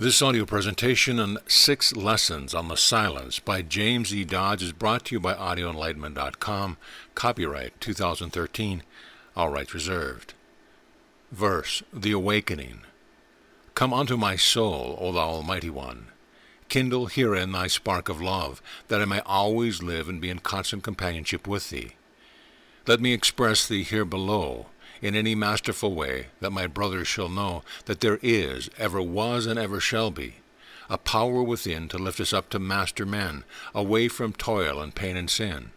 This audio presentation on 6 Lessons on the Silence by James E. Dodds is brought to you by audioenlightenment.com. Copyright 2013. All rights reserved. Verse, The Awakening. Come unto my soul, O thou Almighty One. Kindle herein thy spark of love, that I may always live and be in constant companionship with thee. Let me express thee here below, in any masterful way, that my brothers shall know that there is, ever was, and ever shall be, a power within to lift us up to master men, away from toil and pain and sin.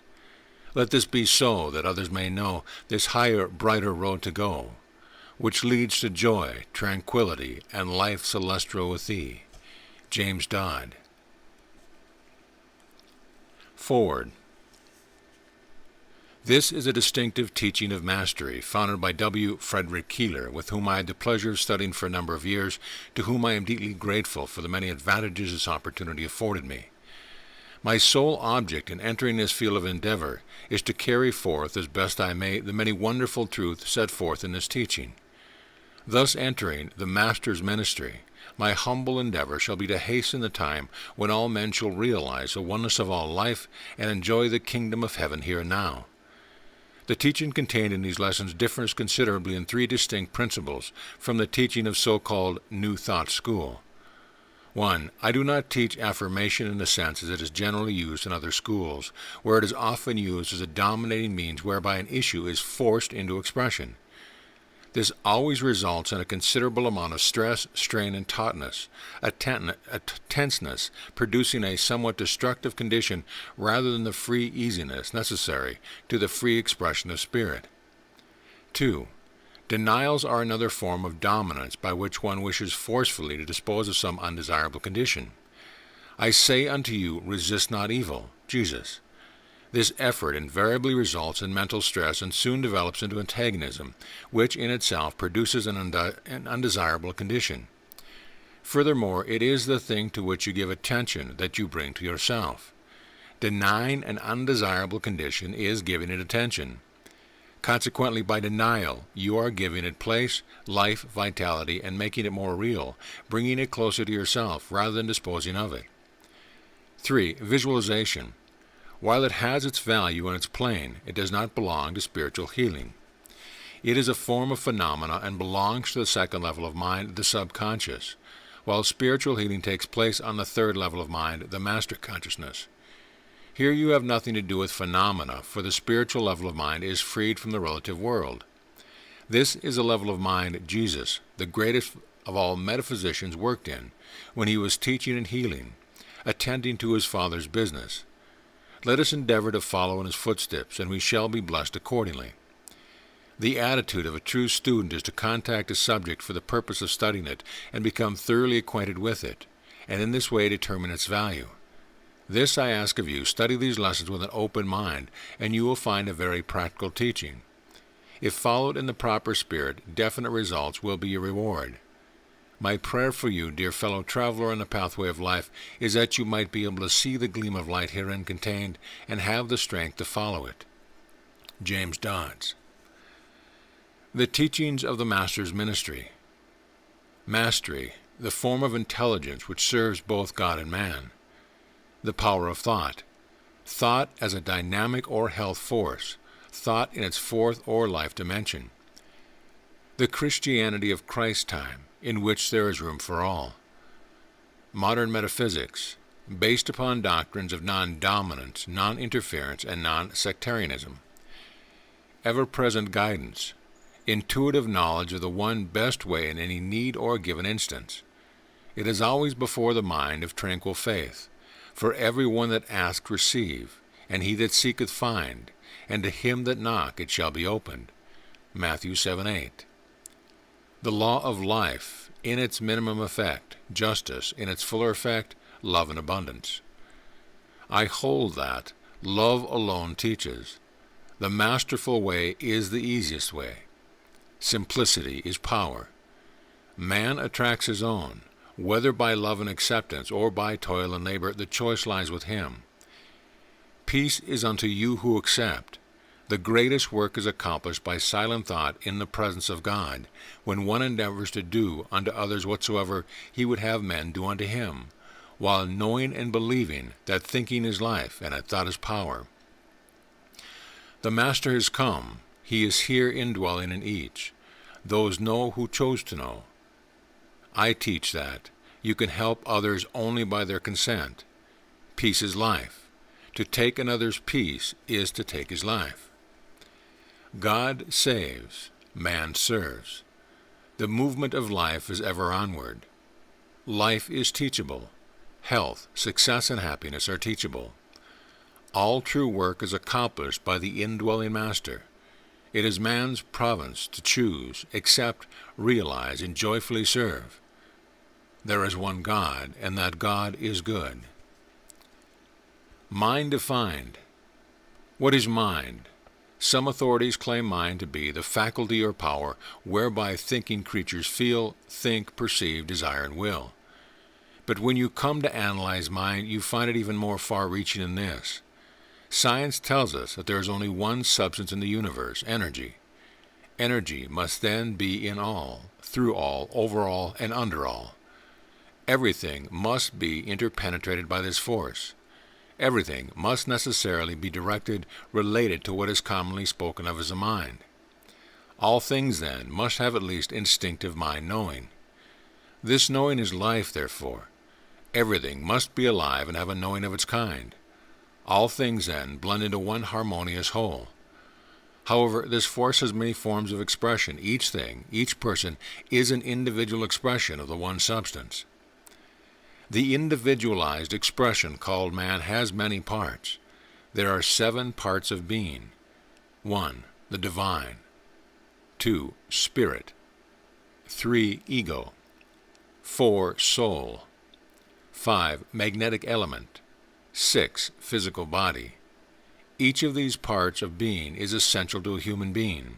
Let this be so, that others may know this higher, brighter road to go, which leads to joy, tranquility, and life celestial with thee. James Dodd. Forward. This is a distinctive teaching of mastery, founded by W. Frederick Keeler, with whom I had the pleasure of studying for a number of years, to whom I am deeply grateful for the many advantages this opportunity afforded me. My sole object in entering this field of endeavor is to carry forth, as best I may, the many wonderful truths set forth in this teaching. Thus entering the Master's ministry, my humble endeavor shall be to hasten the time when all men shall realize the oneness of all life and enjoy the kingdom of heaven here and now. The teaching contained in these lessons differs considerably in 3 distinct principles from the teaching of so-called New Thought school. 1. I do not teach affirmation in the sense as it is generally used in other schools, where it is often used as a dominating means whereby an issue is forced into expression. This always results in a considerable amount of stress, strain, and tautness, a tenseness, producing a somewhat destructive condition rather than the free easiness necessary to the free expression of spirit. 2. Denials are another form of dominance by which one wishes forcefully to dispose of some undesirable condition. I say unto you, resist not evil. Jesus. This effort invariably results in mental stress and soon develops into antagonism, which in itself produces an undesirable condition. Furthermore, it is the thing to which you give attention that you bring to yourself. Denying an undesirable condition is giving it attention. Consequently, by denial, you are giving it place, life, vitality, and making it more real, bringing it closer to yourself rather than disposing of it. 3. Visualization. While it has its value in its plane, it does not belong to spiritual healing. It is a form of phenomena and belongs to the second level of mind, the subconscious, while spiritual healing takes place on the third level of mind, the master consciousness. Here you have nothing to do with phenomena, for the spiritual level of mind is freed from the relative world. This is a level of mind Jesus, the greatest of all metaphysicians, worked in, when he was teaching and healing, attending to his Father's business. Let us endeavor to follow in his footsteps, and we shall be blessed accordingly. The attitude of a true student is to contact a subject for the purpose of studying it and become thoroughly acquainted with it, and in this way determine its value. This I ask of you: study these lessons with an open mind, and you will find a very practical teaching. If followed in the proper spirit, definite results will be your reward. My prayer for you, dear fellow traveler on the pathway of life, is that you might be able to see the gleam of light herein contained and have the strength to follow it. James Dodds. The teachings of the Master's ministry. Mastery, the form of intelligence which serves both God and man. The power of thought. Thought as a dynamic or health force. Thought in its fourth or life dimension. The Christianity of Christ's time, in which there is room for all. Modern metaphysics, based upon doctrines of non-dominance, non-interference, and non-sectarianism. Ever-present guidance, intuitive knowledge of the one best way in any need or given instance. It is always before the mind of tranquil faith. For every one that asks receive, and he that seeketh find, and to him that knock it shall be opened. Matthew 7:8. The law of life, in its minimum effect, justice, in its fuller effect, love and abundance. I hold that love alone teaches. The masterful way is the easiest way. Simplicity is power. Man attracts his own. Whether by love and acceptance or by toil and labor, the choice lies with him. Peace is unto you who accept. The greatest work is accomplished by silent thought in the presence of God, when one endeavors to do unto others whatsoever he would have men do unto him, while knowing and believing that thinking is life and that thought is power. The Master has come. He is here indwelling in each. Those know who chose to know. I teach that you can help others only by their consent. Peace is life. To take another's peace is to take his life. God saves, man serves. The movement of life is ever onward. Life is teachable. Health, success, and happiness are teachable. All true work is accomplished by the indwelling Master. It is man's province to choose, accept, realize, and joyfully serve. There is one God, and that God is good. Mind defined. What is mind? Some authorities claim mind to be the faculty or power whereby thinking creatures feel, think, perceive, desire, and will. But when you come to analyze mind, you find it even more far-reaching than this. Science tells us that there is only one substance in the universe, energy. Energy must then be in all, through all, over all, and under all. Everything must be interpenetrated by this force. Everything must necessarily be directed, related to what is commonly spoken of as a mind. All things, then, must have at least instinctive mind-knowing. This knowing is life, therefore. Everything must be alive and have a knowing of its kind. All things, then, blend into one harmonious whole. However, this force has many forms of expression. Each thing, each person, is an individual expression of the one substance. The individualized expression called man has many parts. There are 7 parts of being. 1. The divine. 2. Spirit. 3. Ego. 4. Soul. 5. Magnetic element. 6. Physical body. Each of these parts of being is essential to a human being.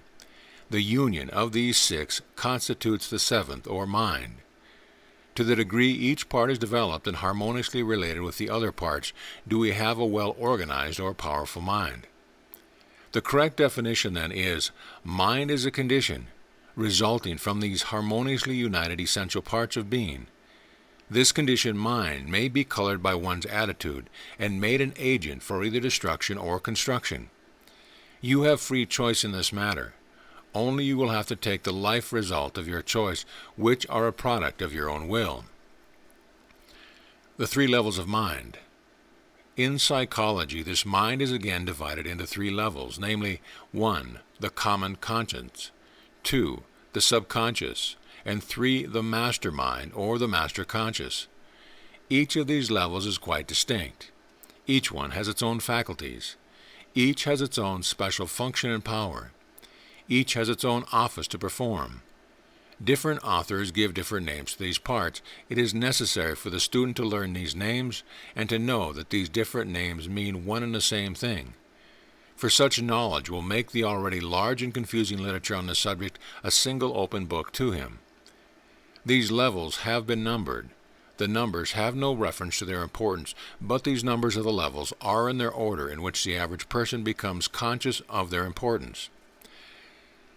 The union of these 6 constitutes the 7th, or mind. To the degree each part is developed and harmoniously related with the other parts, do we have a well-organized or powerful mind. The correct definition, then, is mind is a condition resulting from these harmoniously united essential parts of being. This conditioned mind may be colored by one's attitude and made an agent for either destruction or construction. You have free choice in this matter. Only you will have to take the life result of your choice, which are a product of your own will. The 3 levels of mind. In psychology, this mind is again divided into 3 levels, namely 1. The common conscience, 2. The subconscious, and 3. The master mind, or the master conscious. Each of these levels is quite distinct. Each one has its own faculties. Each has its own special function and power. Each has its own office to perform. Different authors give different names to these parts. It is necessary for the student to learn these names and to know that these different names mean one and the same thing. For such knowledge will make the already large and confusing literature on the subject a single open book to him. These levels have been numbered. The numbers have no reference to their importance, but these numbers of the levels are in their order in which the average person becomes conscious of their importance.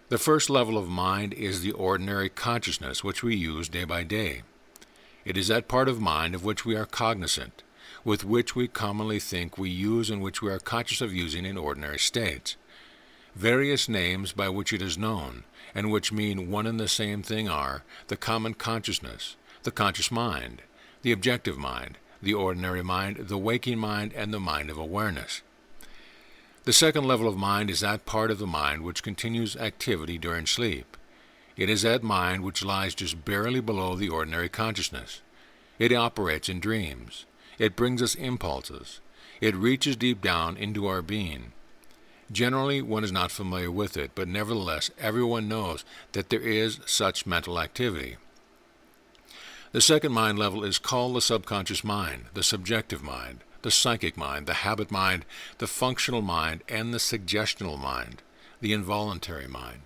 The first level of mind is the ordinary consciousness which we use day by day. It is that part of mind of which we are cognizant, with which we commonly think we use and which we are conscious of using in ordinary states. Various names by which it is known, and which mean one and the same thing are the common consciousness, the conscious mind, the objective mind, the ordinary mind, the waking mind, and the mind of awareness. The second level of mind is that part of the mind which continues activity during sleep. It is that mind which lies just barely below the ordinary consciousness. It operates in dreams. It brings us impulses. It reaches deep down into our being. Generally, one is not familiar with it, but nevertheless, everyone knows that there is such mental activity. The second mind level is called the subconscious mind, the subjective mind, the psychic mind, the habit mind, the functional mind, and the suggestional mind, the involuntary mind.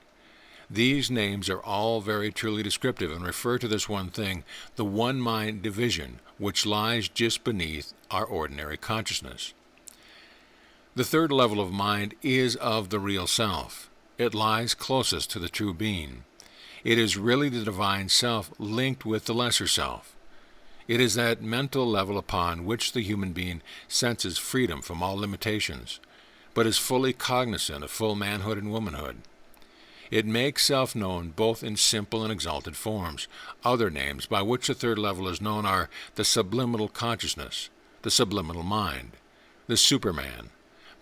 These names are all very truly descriptive and refer to this one thing, the one mind division, which lies just beneath our ordinary consciousness. The third level of mind is of the real self. It lies closest to the true being. It is really the divine self linked with the lesser self. It is that mental level upon which the human being senses freedom from all limitations, but is fully cognizant of full manhood and womanhood. It makes self known both in simple and exalted forms. Other names by which the third level is known are the subliminal consciousness, the subliminal mind, the superman,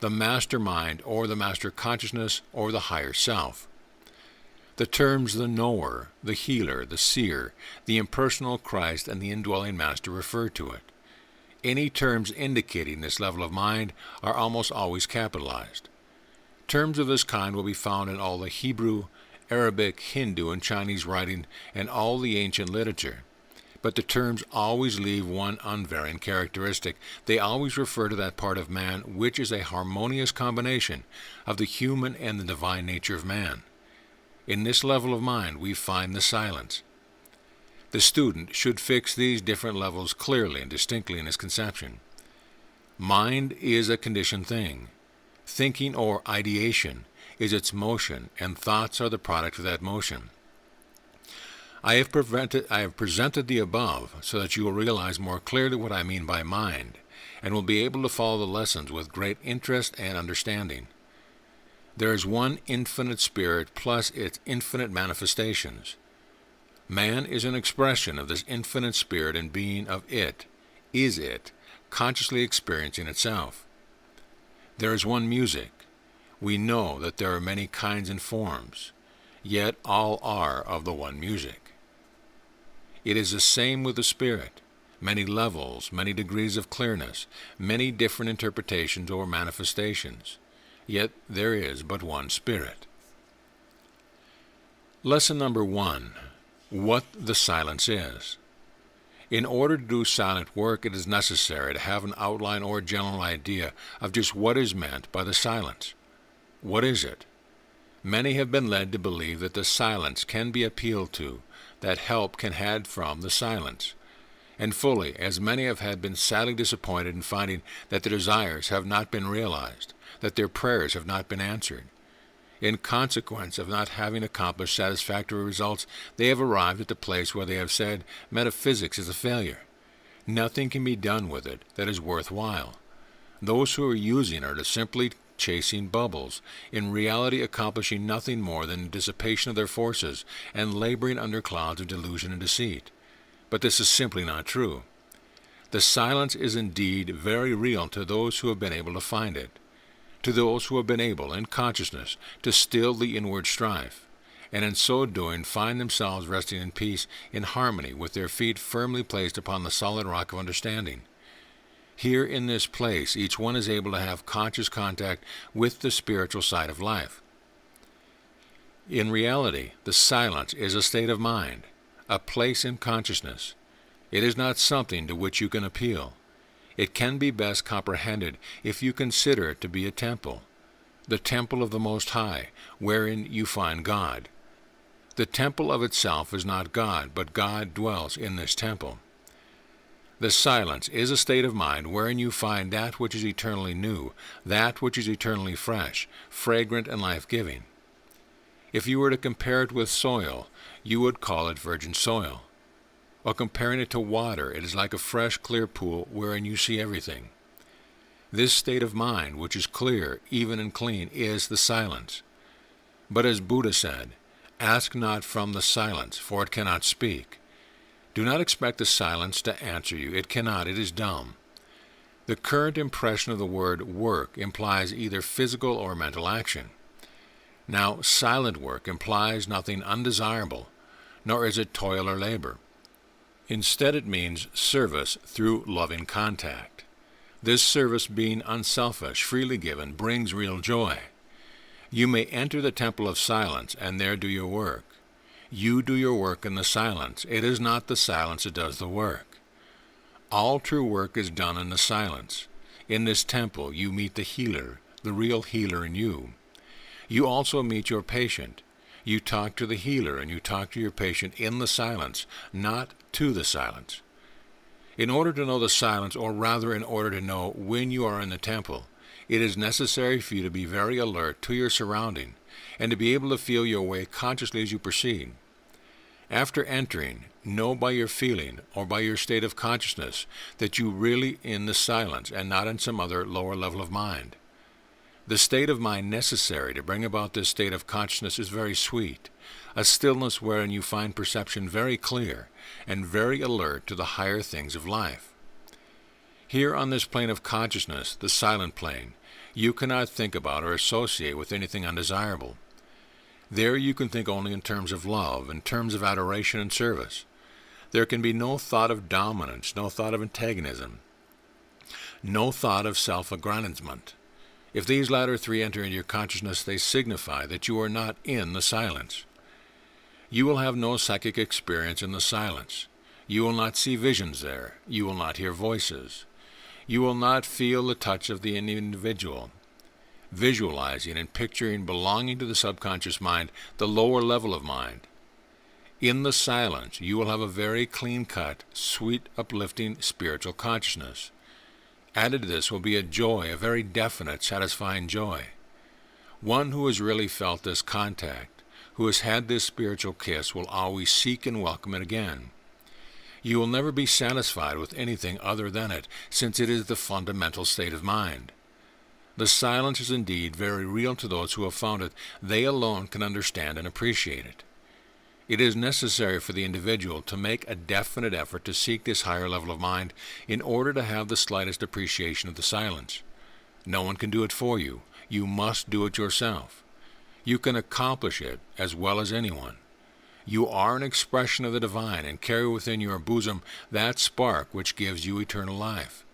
the master mind or the master consciousness or the higher self. The terms the knower, the healer, the seer, the impersonal Christ, and the indwelling master refer to it. Any terms indicating this level of mind are almost always capitalized. Terms of this kind will be found in all the Hebrew, Arabic, Hindu, and Chinese writing and all the ancient literature. But the terms always leave one unvarying characteristic. They always refer to that part of man which is a harmonious combination of the human and the divine nature of man. In this level of mind we find the silence. The student should fix these different levels clearly and distinctly in his conception. Mind is a conditioned thing. Thinking or ideation is its motion, and thoughts are the product of that motion. I have presented the above so that you will realize more clearly what I mean by mind, and will be able to follow the lessons with great interest and understanding. There is one infinite spirit plus its infinite manifestations. Man is an expression of this infinite spirit and being of it, consciously experiencing itself. There is one music. We know that there are many kinds and forms, yet all are of the one music. It is the same with the spirit, many levels, many degrees of clearness, many different interpretations or manifestations, yet there is but one spirit. Lesson number 1. What the silence is. In order to do silent work, it is necessary to have an outline or general idea of just what is meant by the silence. What is it? Many have been led to believe that the silence can be appealed to, that help can had from the silence. And fully, as many have been sadly disappointed in finding that their desires have not been realized, that their prayers have not been answered. In consequence of not having accomplished satisfactory results, they have arrived at the place where they have said, metaphysics is a failure. Nothing can be done with it that is worthwhile. Those who are using it are simply chasing bubbles, in reality accomplishing nothing more than dissipation of their forces and laboring under clouds of delusion and deceit. But this is simply not true. The silence is indeed very real to those who have been able to find it, to those who have been able, in consciousness, to still the inward strife, and in so doing find themselves resting in peace, in harmony, with their feet firmly placed upon the solid rock of understanding. Here in this place, each one is able to have conscious contact with the spiritual side of life. In reality, the silence is a state of mind, a place in consciousness. It is not something to which you can appeal. It can be best comprehended if you consider it to be a temple, the temple of the Most High, wherein you find God. The temple of itself is not God, but God dwells in this temple. The silence is a state of mind wherein you find that which is eternally new, that which is eternally fresh, fragrant, and life-giving. If you were to compare it with soil, you would call it virgin soil. Or comparing it to water, it is like a fresh, clear pool wherein you see everything. This state of mind, which is clear, even and clean, is the silence. But as Buddha said, ask not from the silence, for it cannot speak. Do not expect the silence to answer you. It cannot. It is dumb. The current impression of the word work implies either physical or mental action. Now, silent work implies nothing undesirable, nor is it toil or labor. Instead, it means service through loving contact. This service, being unselfish, freely given, brings real joy. You may enter the temple of silence and there do your work. You do your work in the silence. It is not the silence that does the work. All true work is done in the silence. In this temple you meet the healer, the real healer in you. You also meet your patient. You talk to the healer and you talk to your patient in the silence, not to the silence. In order to know the silence, or rather in order to know when you are in the temple, It is necessary for you to be very alert to your surrounding and to be able to feel your way consciously as you proceed. After entering, know by your feeling or by your state of consciousness that you really in the silence and not in some other lower level of mind. The state of mind necessary to bring about this state of consciousness is very sweet, a stillness wherein you find perception very clear and very alert to the higher things of life. Here on this plane of consciousness, the silent plane, you cannot think about or associate with anything undesirable. There you can think only in terms of love, in terms of adoration and service. There can be no thought of dominance, no thought of antagonism, no thought of self-aggrandizement. If these latter three enter into your consciousness, they signify that you are not in the silence. You will have no psychic experience in the silence. You will not see visions there. You will not hear voices. You will not feel the touch of the individual. Visualizing and picturing belonging to the subconscious mind, the lower level of mind. In the silence, you will have a very clean-cut, sweet, uplifting spiritual consciousness. Added to this will be a joy, a very definite, satisfying joy. One who has really felt this contact, who has had this spiritual kiss, will always seek and welcome it again. You will never be satisfied with anything other than it, since it is the fundamental state of mind. The silence is indeed very real to those who have found it. They alone can understand and appreciate it. It is necessary for the individual to make a definite effort to seek this higher level of mind in order to have the slightest appreciation of the silence. No one can do it for you. You must do it yourself. You can accomplish it as well as anyone. You are an expression of the divine and carry within your bosom that spark which gives you eternal life.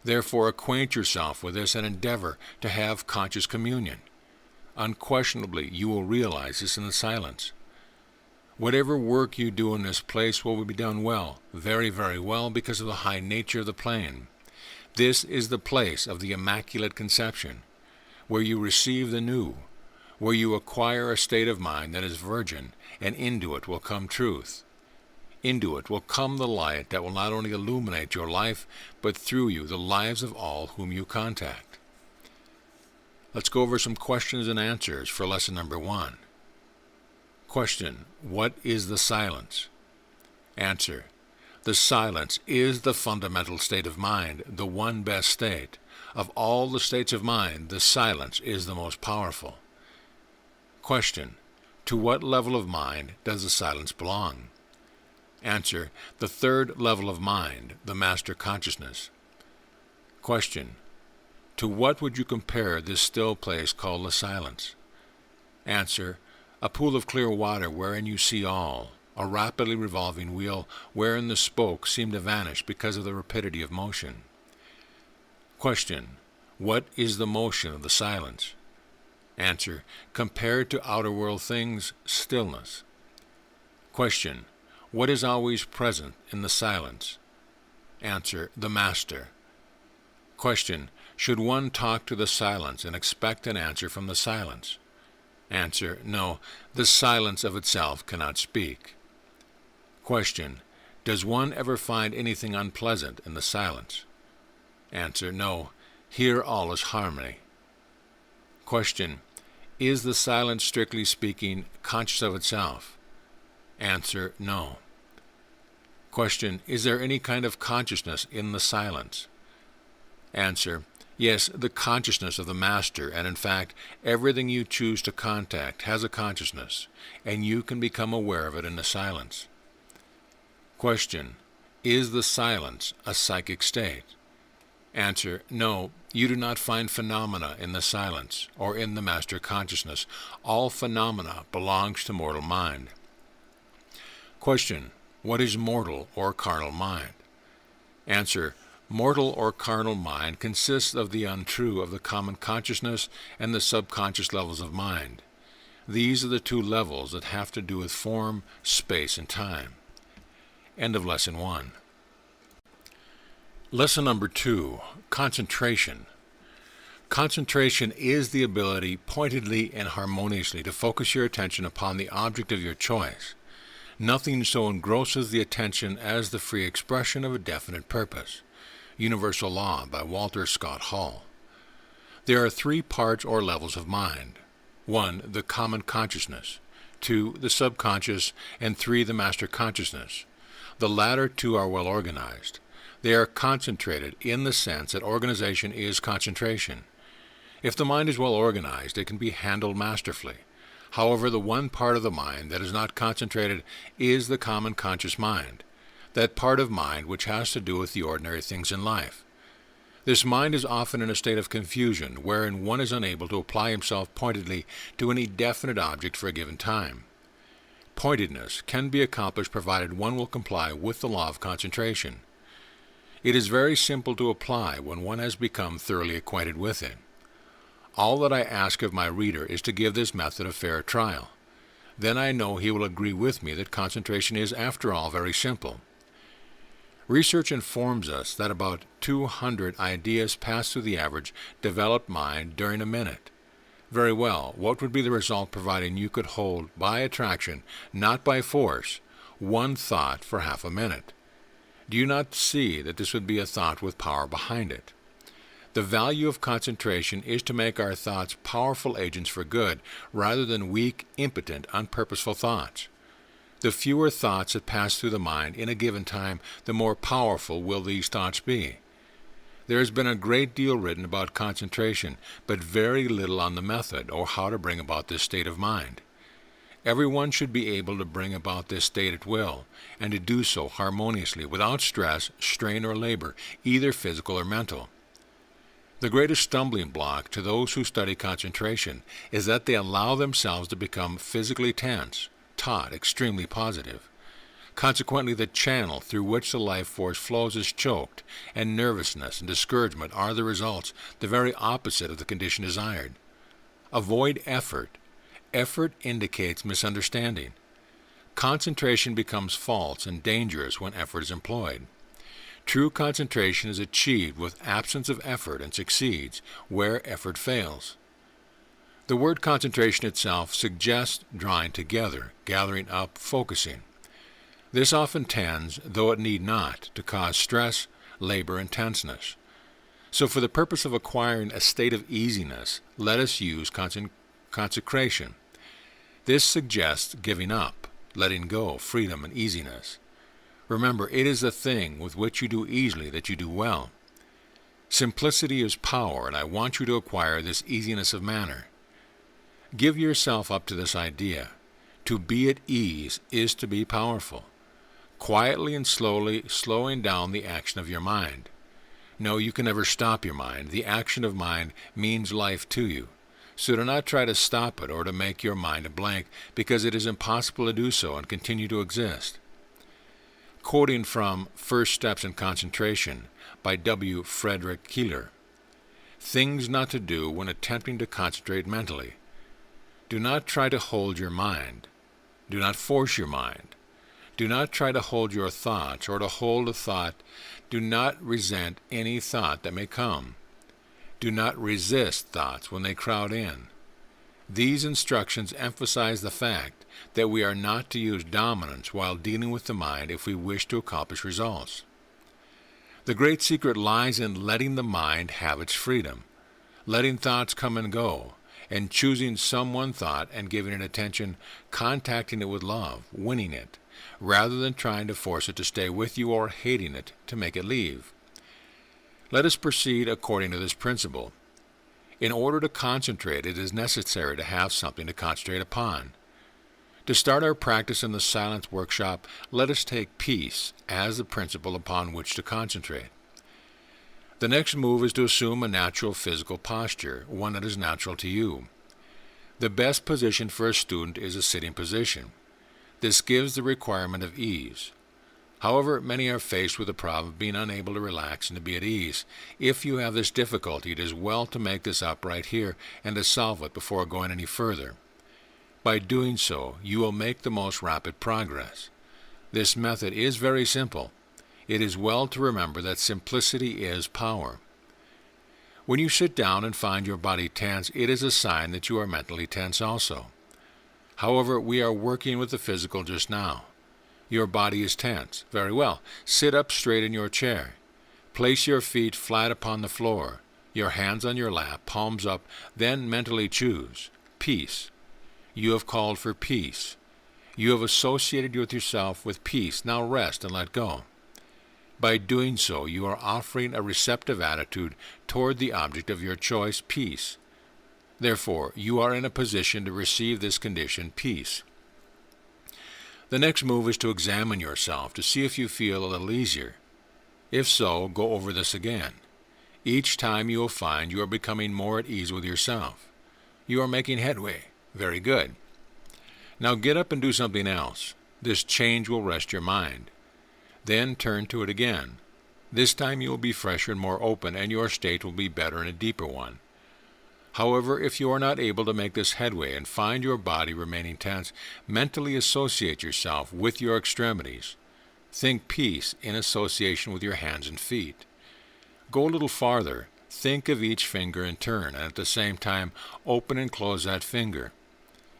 Therefore, acquaint yourself with this and endeavor to have conscious communion. Unquestionably, you will realize this in the silence. Whatever work you do in this place will be done well, very, very well, because of the high nature of the plane. This is the place of the Immaculate Conception, where you receive the new, where you acquire a state of mind that is virgin, and into it will come truth. Into it will come the light that will not only illuminate your life, but through you the lives of all whom you contact. Let's go over some questions and answers for lesson number 1. Question: what is the silence? Answer: the silence is the fundamental state of mind, the one best state. Of all the states of mind, the silence is the most powerful. Question: to what level of mind does the silence belong? Answer: the third level of mind, the master consciousness. Question: to what would you compare this still place called the silence? Answer: a pool of clear water wherein you see all, a rapidly revolving wheel wherein the spokes seem to vanish because of the rapidity of motion. Question: what is the motion of the silence? Answer: compared to outer world things, stillness. Question: what is always present in the silence? Answer: the Master. Question: should one talk to the silence and expect an answer from the silence? Answer: no, the silence of itself cannot speak. Question: does one ever find anything unpleasant in the silence? Answer: no, here all is harmony. Question: is the silence, strictly speaking, conscious of itself? Answer: no. Question: is there any kind of consciousness in the silence? Answer: yes, the consciousness of the Master, and in fact, everything you choose to contact has a consciousness, and you can become aware of it in the silence. Question: is the silence a psychic state? Answer: no, you do not find phenomena in the silence, or in the Master consciousness. All phenomena belongs to mortal mind. Question: what is mortal or carnal mind? Answer: mortal or carnal mind consists of the untrue of the common consciousness and the subconscious levels of mind. These are the two levels that have to do with form, space, and time. End of Lesson 1. Lesson number 2, concentration. Concentration is the ability pointedly and harmoniously to focus your attention upon the object of your choice. Nothing so engrosses the attention as the free expression of a definite purpose. Universal Law by Walter Scott Hall. There are three parts or levels of mind. 1. The common consciousness. 2. The subconscious. And 3. The master consciousness. The latter two are well organized. They are concentrated in the sense that organization is concentration. If the mind is well organized, it can be handled masterfully. However, the one part of the mind that is not concentrated is the common conscious mind, that part of mind which has to do with the ordinary things in life. This mind is often in a state of confusion, wherein one is unable to apply himself pointedly to any definite object for a given time. Pointedness can be accomplished provided one will comply with the law of concentration. It is very simple to apply when one has become thoroughly acquainted with it. All that I ask of my reader is to give this method a fair trial. Then I know he will agree with me that concentration is, after all, very simple. Research informs us that about 200 ideas pass through the average developed mind during a minute. Very well, what would be the result providing you could hold by attraction, not by force, one thought for half a minute? Do you not see that this would be a thought with power behind it? The value of concentration is to make our thoughts powerful agents for good, rather than weak, impotent, unpurposeful thoughts. The fewer thoughts that pass through the mind in a given time, the more powerful will these thoughts be. There has been a great deal written about concentration, but very little on the method, or how to bring about this state of mind. Everyone should be able to bring about this state at will, and to do so harmoniously, without stress, strain, or labor, either physical or mental. The greatest stumbling block to those who study concentration is that they allow themselves to become physically tense, taut, extremely positive. Consequently, the channel through which the life force flows is choked, and nervousness and discouragement are the results, the very opposite of the condition desired. Avoid effort. Effort indicates misunderstanding. Concentration becomes false and dangerous when effort is employed. True concentration is achieved with absence of effort and succeeds where effort fails. The word concentration itself suggests drawing together, gathering up, focusing. This often tends, though it need not, to cause stress, labor, and tenseness. So for the purpose of acquiring a state of easiness, let us use consecration. This suggests giving up, letting go, freedom, and easiness. Remember, it is the thing with which you do easily that you do well. Simplicity is power, and I want you to acquire this easiness of manner. Give yourself up to this idea. To be at ease is to be powerful. Quietly and slowly slowing down the action of your mind. No, you can never stop your mind. The action of mind means life to you. So do not try to stop it or to make your mind a blank, because it is impossible to do so and continue to exist. Quoting from First Steps in Concentration by W. Frederick Keeler. Things not to do when attempting to concentrate mentally. Do not try to hold your mind. Do not force your mind. Do not try to hold your thoughts or to hold a thought. Do not resent any thought that may come. Do not resist thoughts when they crowd in. These instructions emphasize the fact that we are not to use dominance while dealing with the mind if we wish to accomplish results. The great secret lies in letting the mind have its freedom, letting thoughts come and go, and choosing some one thought and giving it attention, contacting it with love, winning it, rather than trying to force it to stay with you or hating it to make it leave. Let us proceed according to this principle. In order to concentrate, it is necessary to have something to concentrate upon. To start our practice in the silence workshop, let us take peace as the principle upon which to concentrate. The next move is to assume a natural physical posture, one that is natural to you. The best position for a student is a sitting position. This gives the requirement of ease. However, many are faced with the problem of being unable to relax and to be at ease. If you have this difficulty, it is well to make this up right here and to solve it before going any further. By doing so, you will make the most rapid progress. This method is very simple. It is well to remember that simplicity is power. When you sit down and find your body tense, it is a sign that you are mentally tense also. However, we are working with the physical just now. Your body is tense. Very well. Sit up straight in your chair. Place your feet flat upon the floor. Your hands on your lap, palms up, then mentally choose peace. You have called for peace. You have associated with yourself with peace. Now rest and let go. By doing so, you are offering a receptive attitude toward the object of your choice, peace. Therefore, you are in a position to receive this condition, peace. The next move is to examine yourself to see if you feel a little easier. If so, go over this again. Each time you will find you are becoming more at ease with yourself. You are making headway. Very good. Now get up and do something else. This change will rest your mind. Then turn to it again. This time you will be fresher and more open, and your state will be better and a deeper one. However, if you are not able to make this headway and find your body remaining tense, mentally associate yourself with your extremities. Think peace in association with your hands and feet. Go a little farther. Think of each finger in turn, and at the same time, open and close that finger.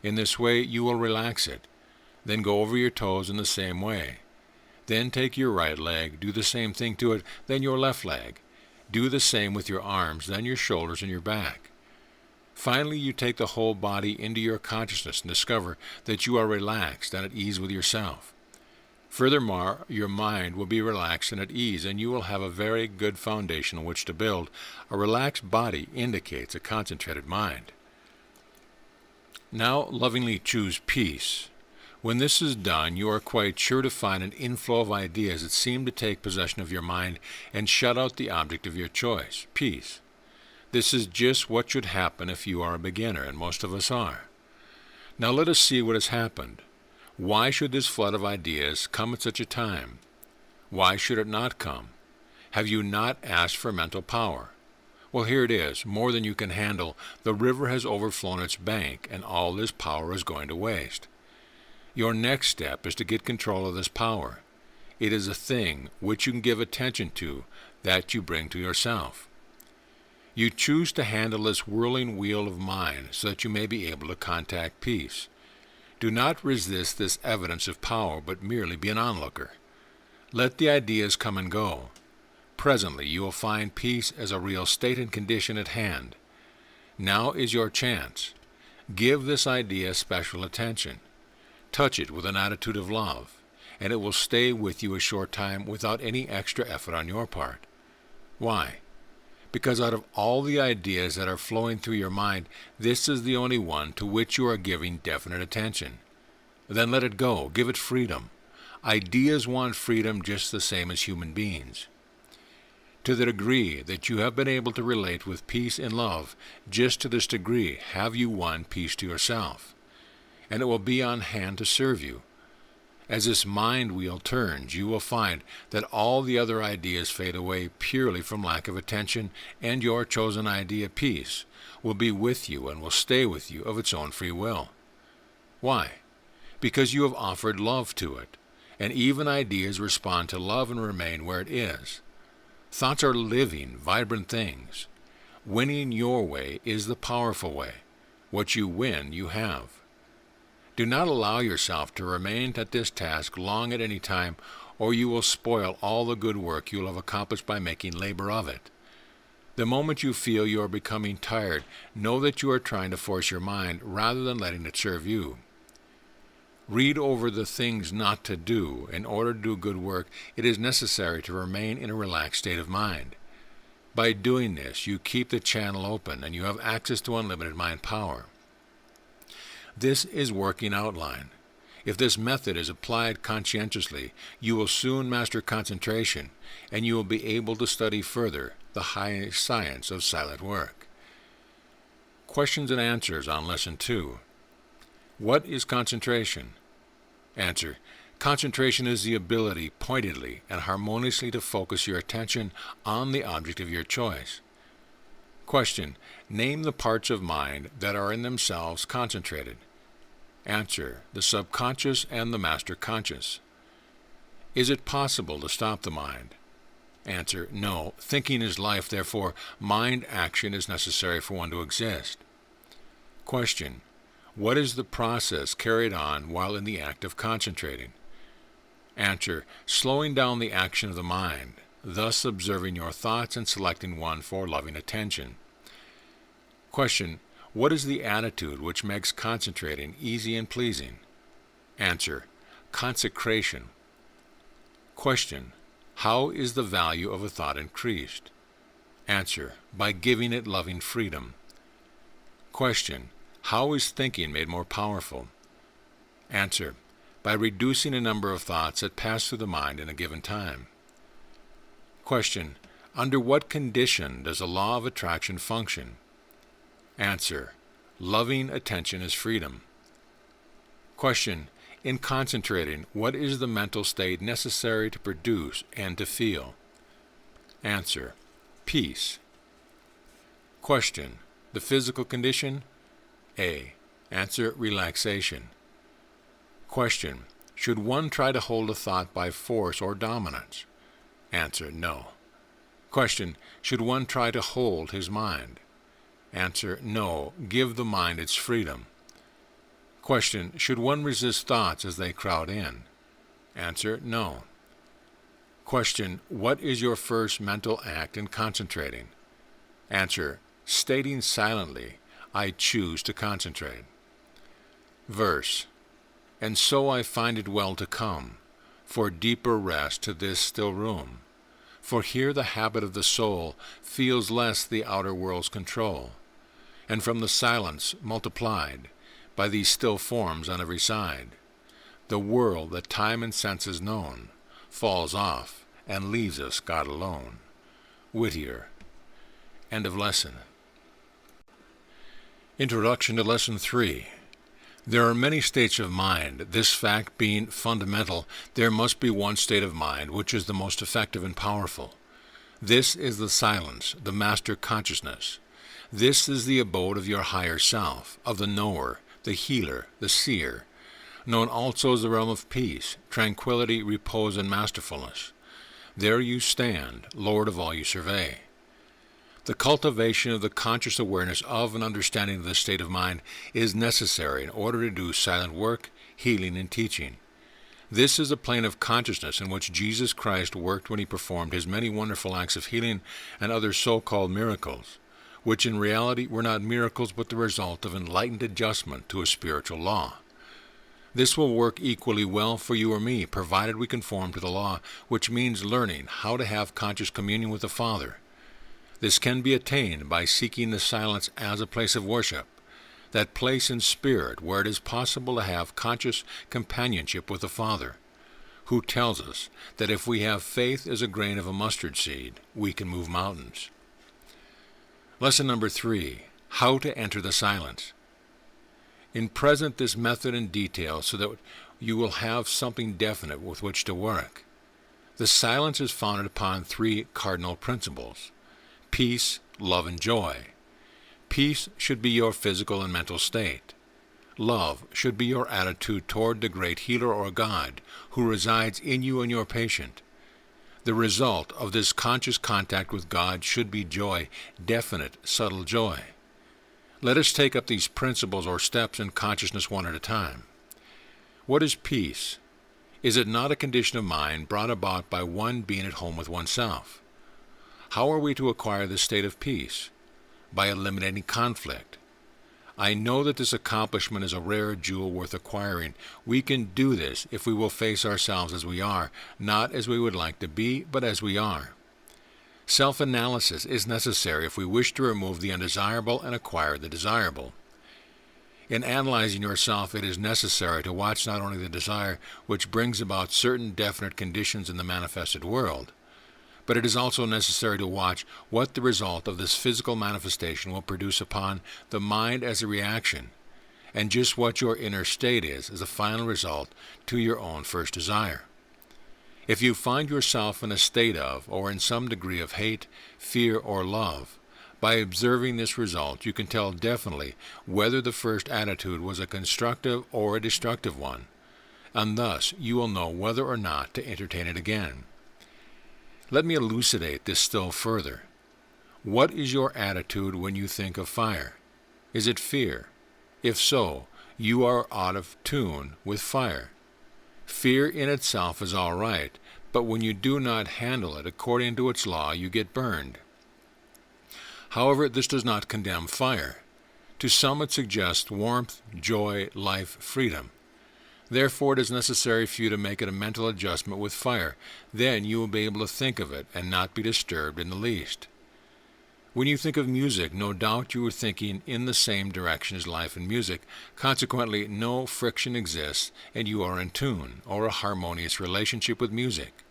In this way, you will relax it. Then go over your toes in the same way. Then take your right leg, do the same thing to it, then your left leg. Do the same with your arms, then your shoulders and your back. Finally, you take the whole body into your consciousness and discover that you are relaxed and at ease with yourself. Furthermore, your mind will be relaxed and at ease, and you will have a very good foundation on which to build. A relaxed body indicates a concentrated mind. Now lovingly choose peace. When this is done, you are quite sure to find an inflow of ideas that seem to take possession of your mind and shut out the object of your choice, peace. This is just what should happen if you are a beginner, and most of us are. Now let us see what has happened. Why should this flood of ideas come at such a time? Why should it not come? Have you not asked for mental power? Well, here it is, more than you can handle. The river has overflown its bank, and all this power is going to waste. Your next step is to get control of this power. It is a thing which you can give attention to, that you bring to yourself. You choose to handle this whirling wheel of mind so that you may be able to contact peace. Do not resist this evidence of power, but merely be an onlooker. Let the ideas come and go. Presently you will find peace as a real state and condition at hand. Now is your chance. Give this idea special attention. Touch it with an attitude of love, and it will stay with you a short time without any extra effort on your part. Why? Because out of all the ideas that are flowing through your mind, this is the only one to which you are giving definite attention. Then let it go. Give it freedom. Ideas want freedom just the same as human beings. To the degree that you have been able to relate with peace and love, just to this degree have you won peace to yourself, and it will be on hand to serve you. As this mind wheel turns, you will find that all the other ideas fade away purely from lack of attention, and your chosen idea, peace, will be with you and will stay with you of its own free will. Why? Because you have offered love to it, and even ideas respond to love and remain where it is. Thoughts are living, vibrant things. Winning your way is the powerful way. What you win, you have. Do not allow yourself to remain at this task long at any time, or you will spoil all the good work you will have accomplished by making labor of it. The moment you feel you are becoming tired, know that you are trying to force your mind rather than letting it serve you. Read over the things not to do. In order to do good work, it is necessary to remain in a relaxed state of mind. By doing this, you keep the channel open, and you have access to unlimited mind power. This is working outline. If this method is applied conscientiously, you will soon master concentration, and you will be able to study further the high science of silent work. Questions and answers on Lesson 2. What is concentration? Answer. Concentration is the ability pointedly and harmoniously to focus your attention on the object of your choice. Question. Name the parts of mind that are in themselves concentrated. Answer. The subconscious and the master conscious. Is it possible to stop the mind? Answer. No. Thinking is life, therefore mind action is necessary for one to exist. Question. What is the process carried on while in the act of concentrating? Answer. Slowing down the action of the mind. thus observing your thoughts and selecting one for loving attention. Question: what is the attitude which makes concentrating easy and pleasing? Answer: consecration. Question: how is the value of a thought increased? Answer: by giving it loving freedom. Question: how is thinking made more powerful? Answer: by reducing the number of thoughts that pass through the mind in a given time. Question: under what condition does the law of attraction function? Answer: loving attention is freedom. Question: in concentrating, what is the mental state necessary to produce and to feel? Answer: peace. Question: the physical condition? A. Answer: relaxation. Question: should one try to hold a thought by force or dominance? Answer: no. Question: should one try to hold his mind? Answer: no. Give the mind its freedom. Question: should one resist thoughts as they crowd in? Answer: no. Question: what is your first mental act in concentrating? Answer: stating silently, I choose to concentrate. Verse: and so I find it well to come, for deeper rest to this still room. For here the habit of the soul feels less the outer world's control, and from the silence multiplied by these still forms on every side, the world that time and sense has known falls off and leaves us God alone. Whittier. End of lesson. Introduction to Lesson 3. There are many states of mind. This fact being fundamental, there must be one state of mind which is the most effective and powerful. This is the silence, the master consciousness. This is the abode of your higher self, of the knower, the healer, the seer, known also as the realm of peace, tranquility, repose, and masterfulness. There you stand, Lord of all you survey. The cultivation of the conscious awareness of and understanding of this state of mind is necessary in order to do silent work, healing, and teaching. This is a plane of consciousness in which Jesus Christ worked when he performed his many wonderful acts of healing and other so-called miracles, which in reality were not miracles but the result of enlightened adjustment to a spiritual law. This will work equally well for you or me, provided we conform to the law, which means learning how to have conscious communion with the Father. This can be attained by seeking the silence as a place of worship, that place in spirit where it is possible to have conscious companionship with the Father, who tells us that if we have faith as a grain of a mustard seed, we can move mountains. Lesson number 3, how to enter the silence. In present this method in detail so that you will have something definite with which to work. The silence is founded upon 3 cardinal principles: peace, love, and joy. Peace should be your physical and mental state. Love should be your attitude toward the great healer or God who resides in you and your patient. The result of this conscious contact with God should be joy, definite, subtle joy. Let us take up these principles or steps in consciousness one at a time. What is peace? Is it not a condition of mind brought about by one being at home with oneself? How are we to acquire this state of peace? By eliminating conflict. I know that this accomplishment is a rare jewel worth acquiring. We can do this if we will face ourselves as we are, not as we would like to be, but as we are. Self-analysis is necessary if we wish to remove the undesirable and acquire the desirable. In analyzing yourself, it is necessary to watch not only the desire which brings about certain definite conditions in the manifested world, but it is also necessary to watch what the result of this physical manifestation will produce upon the mind as a reaction, and just what your inner state is as a final result to your own first desire. If you find yourself in a state of, or in some degree of hate, fear, or love, by observing this result you can tell definitely whether the first attitude was a constructive or a destructive one, and thus you will know whether or not to entertain it again. Let me elucidate this still further. What is your attitude when you think of fire? Is it fear? If so, you are out of tune with fire. Fear in itself is all right, but when you do not handle it according to its law, you get burned. However, this does not condemn fire. To some it suggests warmth, joy, life, freedom. Therefore, it is necessary for you to make it a mental adjustment with fire. Then you will be able to think of it and not be disturbed in the least. When you think of music, no doubt you are thinking in the same direction as life and music. Consequently, no friction exists, and you are in tune, or a harmonious relationship with music.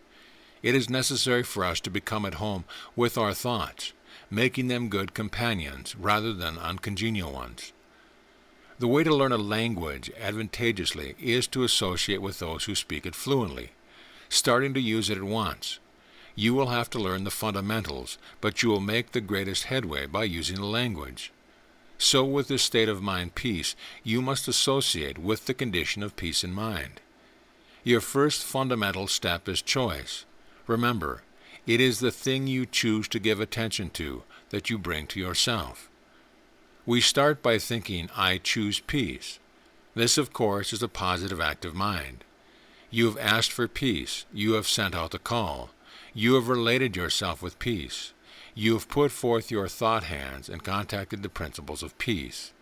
It is necessary for us to become at home with our thoughts, making them good companions rather than uncongenial ones. The way to learn a language advantageously is to associate with those who speak it fluently, starting to use it at once. You will have to learn the fundamentals, but you will make the greatest headway by using the language. So with this state of mind peace, you must associate with the condition of peace in mind. Your first fundamental step is choice. Remember, it is the thing you choose to give attention to that you bring to yourself. We start by thinking, I choose peace. This, of course, is a positive act of mind. You have asked for peace. You have sent out the call. You have related yourself with peace. You have put forth your thought hands and contacted the principles of peace.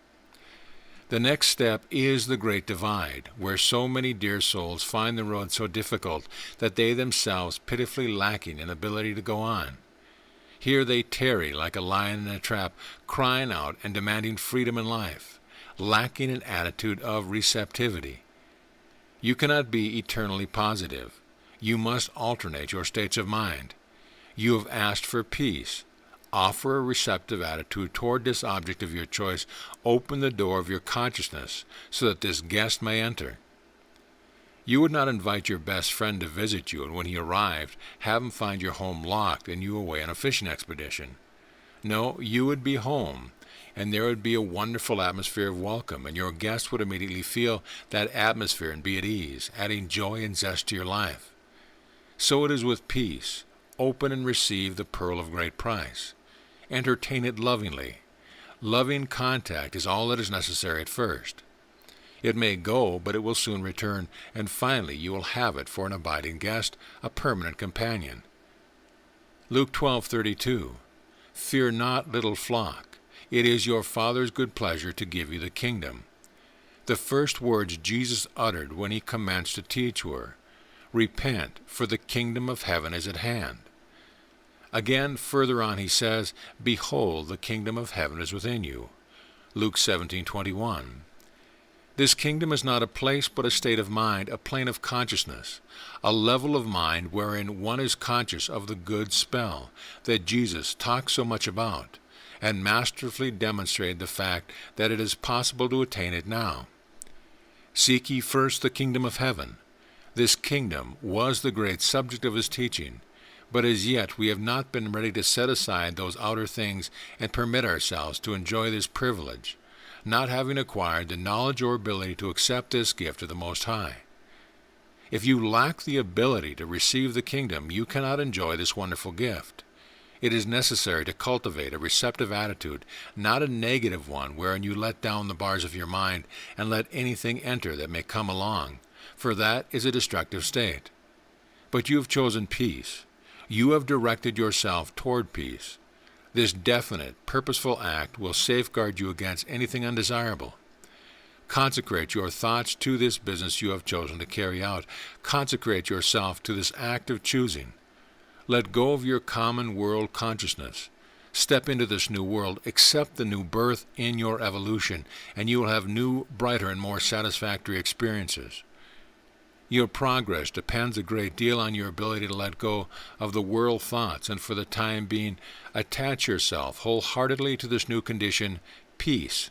The next step is the great divide, where so many dear souls find the road so difficult that they themselves pitifully lacking in ability to go on. Here they tarry like a lion in a trap, crying out and demanding freedom and life, lacking an attitude of receptivity. You cannot be eternally positive. You must alternate your states of mind. You have asked for peace. Offer a receptive attitude toward this object of your choice. Open the door of your consciousness so that this guest may enter. You would not invite your best friend to visit you, and when he arrived, have him find your home locked and you away on a fishing expedition. No, you would be home, and there would be a wonderful atmosphere of welcome, and your guest would immediately feel that atmosphere and be at ease, adding joy and zest to your life. So it is with peace. Open and receive the pearl of great price. Entertain it lovingly. Loving contact is all that is necessary at first. It may go, but it will soon return, and finally you will have it for an abiding guest, a permanent companion. Luke 12:32. Fear not, little flock. It is your Father's good pleasure to give you the kingdom. The first words Jesus uttered when he commenced to teach were, Repent, for the kingdom of heaven is at hand. Again, further on he says, Behold, the kingdom of heaven is within you. Luke 17:21. This kingdom is not a place but a state of mind, a plane of consciousness, a level of mind wherein one is conscious of the good spell that Jesus talks so much about, and masterfully demonstrated the fact that it is possible to attain it now. Seek ye first the kingdom of heaven. This kingdom was the great subject of his teaching, but as yet we have not been ready to set aside those outer things and permit ourselves to enjoy this privilege, not having acquired the knowledge or ability to accept this gift of the Most High. If you lack the ability to receive the kingdom, you cannot enjoy this wonderful gift. It is necessary to cultivate a receptive attitude, not a negative one wherein you let down the bars of your mind and let anything enter that may come along, for that is a destructive state. But you have chosen peace. You have directed yourself toward peace. This definite, purposeful act will safeguard you against anything undesirable. Consecrate your thoughts to this business you have chosen to carry out. Consecrate yourself to this act of choosing. Let go of your common world consciousness. Step into this new world. Accept the new birth in your evolution, and you will have new, brighter, and more satisfactory experiences. Your progress depends a great deal on your ability to let go of the world thoughts and for the time being attach yourself wholeheartedly to this new condition, peace.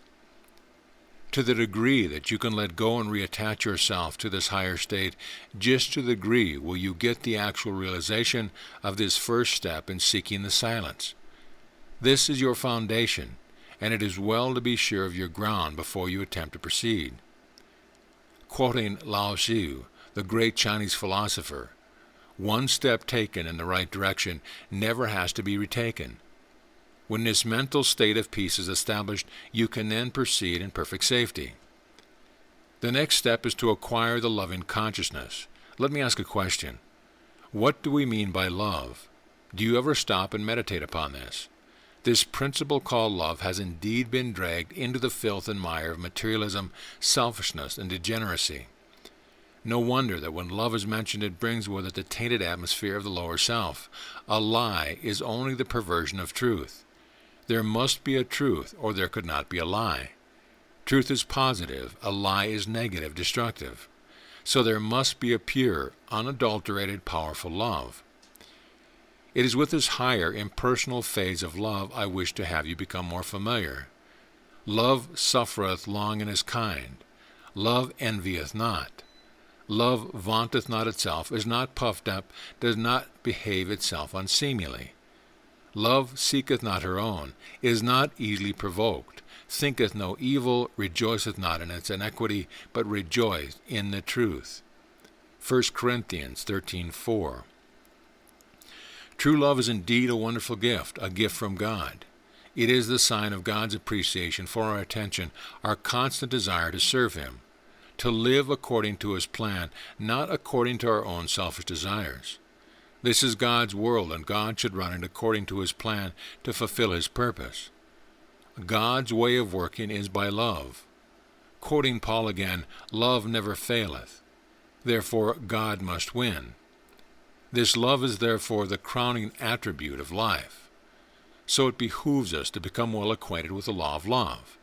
To the degree that you can let go and reattach yourself to this higher state, just to the degree will you get the actual realization of this first step in seeking the silence. This is your foundation, and it is well to be sure of your ground before you attempt to proceed. Quoting Lao Tzu, the great Chinese philosopher, one step taken in the right direction never has to be retaken. When this mental state of peace is established, you can then proceed in perfect safety. The next step is to acquire the loving consciousness. Let me ask a question. What do we mean by love? Do you ever stop and meditate upon this? This principle called love has indeed been dragged into the filth and mire of materialism, selfishness, and degeneracy. No wonder that when love is mentioned, it brings with it the tainted atmosphere of the lower self. A lie is only the perversion of truth. There must be a truth, or there could not be a lie. Truth is positive, a lie is negative, destructive. So there must be a pure, unadulterated, powerful love. It is with this higher, impersonal phase of love I wish to have you become more familiar. Love suffereth long and is kind. Love envieth not. Love vaunteth not itself, is not puffed up, does not behave itself unseemly. Love seeketh not her own, is not easily provoked, thinketh no evil, rejoiceth not in its iniquity, but rejoiceth in the truth. 1 Corinthians 13:4. True love is indeed a wonderful gift, a gift from God. It is the sign of God's appreciation for our attention, our constant desire to serve Him, to live according to His plan, not according to our own selfish desires. This is God's world, and God should run it according to His plan to fulfill His purpose. God's way of working is by love. Quoting Paul again, love never faileth. Therefore God must win. This love is therefore the crowning attribute of life. So it behooves us to become well acquainted with the law of love.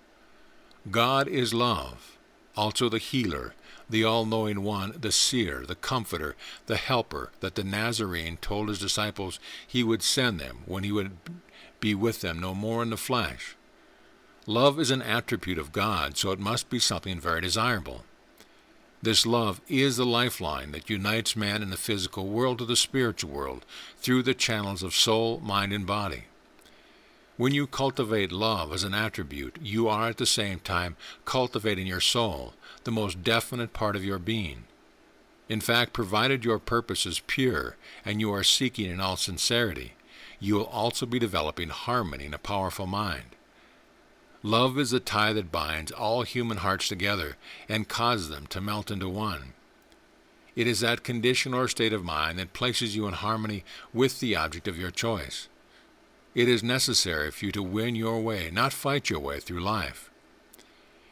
God is love, also the healer, the all-knowing one, the seer, the comforter, the helper, that the Nazarene told his disciples he would send them when he would be with them no more in the flesh. Love is an attribute of God, so it must be something very desirable. This love is the lifeline that unites man in the physical world to the spiritual world through the channels of soul, mind, and body. When you cultivate love as an attribute, you are at the same time cultivating your soul, the most definite part of your being. In fact, provided your purpose is pure and you are seeking in all sincerity, you will also be developing harmony in a powerful mind. Love is the tie that binds all human hearts together and causes them to melt into one. It is that condition or state of mind that places you in harmony with the object of your choice. It is necessary for you to win your way, not fight your way through life.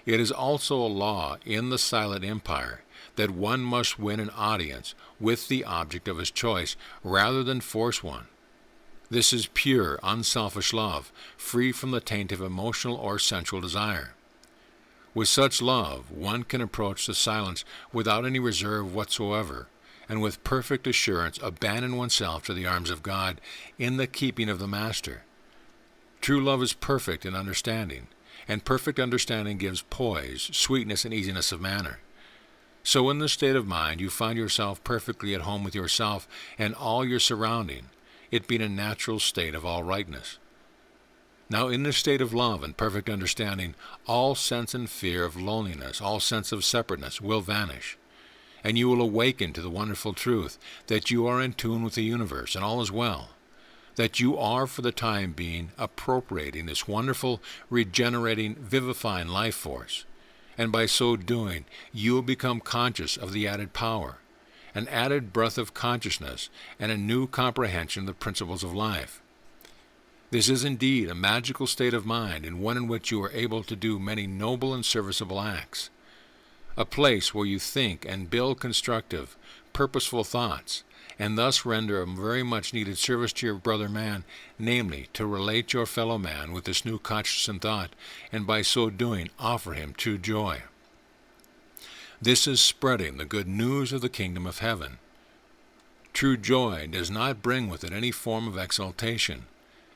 It is also a law in the silent empire that one must win an audience with the object of his choice rather than force one. This is pure, unselfish love, free from the taint of emotional or sensual desire. With such love, one can approach the silence without any reserve whatsoever, and with perfect assurance abandon oneself to the arms of God in the keeping of the Master. True love is perfect in understanding, and perfect understanding gives poise, sweetness, and easiness of manner. So in this state of mind you find yourself perfectly at home with yourself and all your surrounding, it being a natural state of all rightness. Now in this state of love and perfect understanding, all sense and fear of loneliness, all sense of separateness will vanish, and you will awaken to the wonderful truth that you are in tune with the universe and all is well, that you are for the time being appropriating this wonderful, regenerating, vivifying life force, and by so doing you will become conscious of the added power, an added breath of consciousness, and a new comprehension of the principles of life. This is indeed a magical state of mind, and one in which you are able to do many noble and serviceable acts. A place where you think and build constructive, purposeful thoughts, and thus render a very much needed service to your brother man, namely, to relate your fellow man with this new consciousness and thought, and by so doing offer him true joy. This is spreading the good news of the kingdom of heaven. True joy does not bring with it any form of exaltation.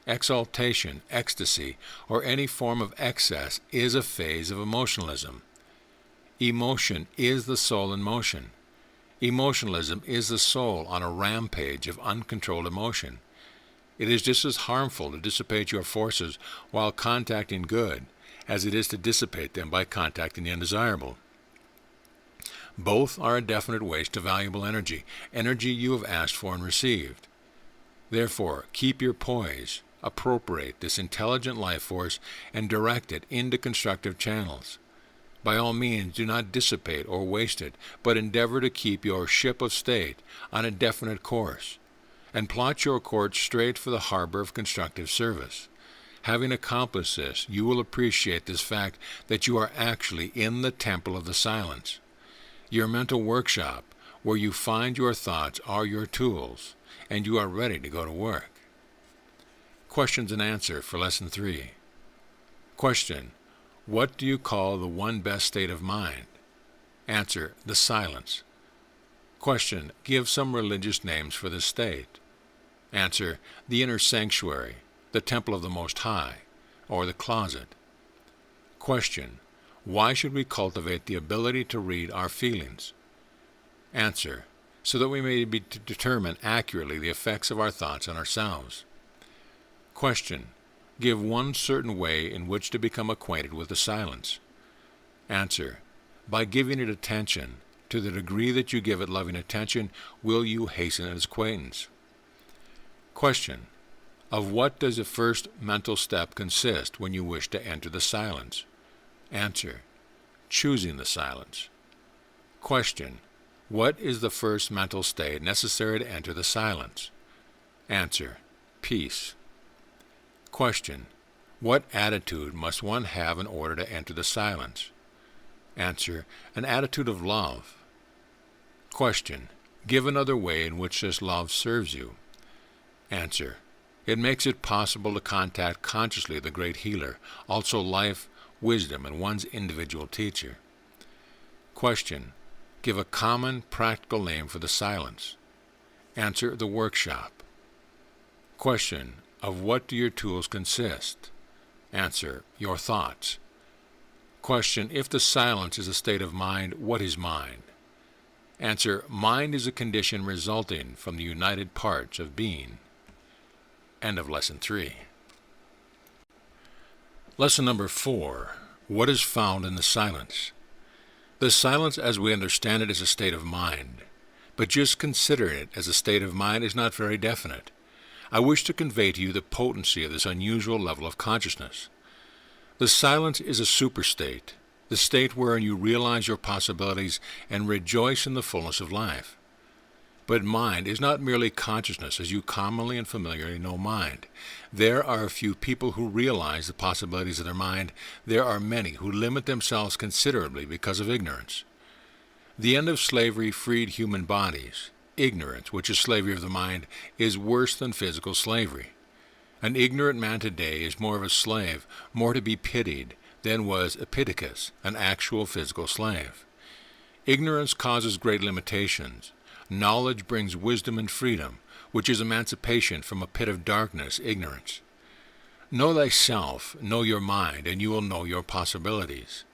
Exaltation, ecstasy, or any form of excess is a phase of emotionalism. Emotion is the soul in motion. Emotionalism is the soul on a rampage of uncontrolled emotion. It is just as harmful to dissipate your forces while contacting good as it is to dissipate them by contacting the undesirable. Both are a definite waste of valuable energy, energy you have asked for and received. Therefore, keep your poise, appropriate this intelligent life force, and direct it into constructive channels. By all means, do not dissipate or waste it, but endeavor to keep your ship of state on a definite course, and plot your course straight for the harbor of constructive service. Having accomplished this, you will appreciate this fact that you are actually in the temple of the silence. Your mental workshop, where you find your thoughts, are your tools, and you are ready to go to work. Questions and answer for Lesson 3. Question: what do you call the one best state of mind? Answer: the silence. Question: give some religious names for this state. Answer: the inner sanctuary, the temple of the Most High, or the closet. Question: why should we cultivate the ability to read our feelings? Answer: so that we may determine accurately the effects of our thoughts on ourselves. Question: give one certain way in which to become acquainted with the silence. Answer: by giving it attention. To the degree that you give it loving attention, will you hasten its acquaintance. Question: of what does the first mental step consist when you wish to enter the silence? Answer: choosing the silence. Question: what is the first mental state necessary to enter the silence? Answer: peace. Question: what attitude must one have in order to enter the silence? Answer: an attitude of love. Question: give another way in which this love serves you. Answer: it makes it possible to contact consciously the great healer, also life, wisdom, and one's individual teacher. Question: give a common, practical name for the silence. Answer: the workshop. Question: of what do your tools consist? Answer: your thoughts. Question: if the silence is a state of mind, what is mind? Answer: mind is a condition resulting from the united parts of being. End of Lesson 3. Lesson number 4. What is found in the silence? The silence as we understand it is a state of mind, but just considering it as a state of mind is not very definite. I wish to convey to you the potency of this unusual level of consciousness. The silence is a superstate, the state wherein you realize your possibilities and rejoice in the fullness of life. But mind is not merely consciousness as you commonly and familiarly know mind. There are a few people who realize the possibilities of their mind. There are many who limit themselves considerably because of ignorance. The end of slavery freed human bodies. Ignorance, which is slavery of the mind, is worse than physical slavery. An ignorant man today is more of a slave, more to be pitied, than was Epictetus, an actual physical slave. Ignorance causes great limitations. Knowledge brings wisdom and freedom, which is emancipation from a pit of darkness, ignorance. Know thyself, know your mind, and you will know your possibilities.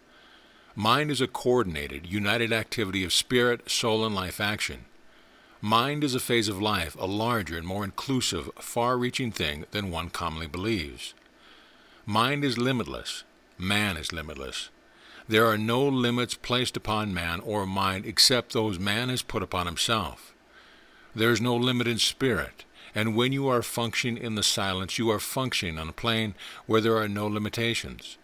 Mind is a coordinated, united activity of spirit, soul, and life action. Mind is a phase of life, a larger and more inclusive, far-reaching thing than one commonly believes. Mind is limitless. Man is limitless. There are no limits placed upon man or mind except those man has put upon himself. There is no limit in spirit, and when you are functioning in the silence, you are functioning on a plane where there are no limitations.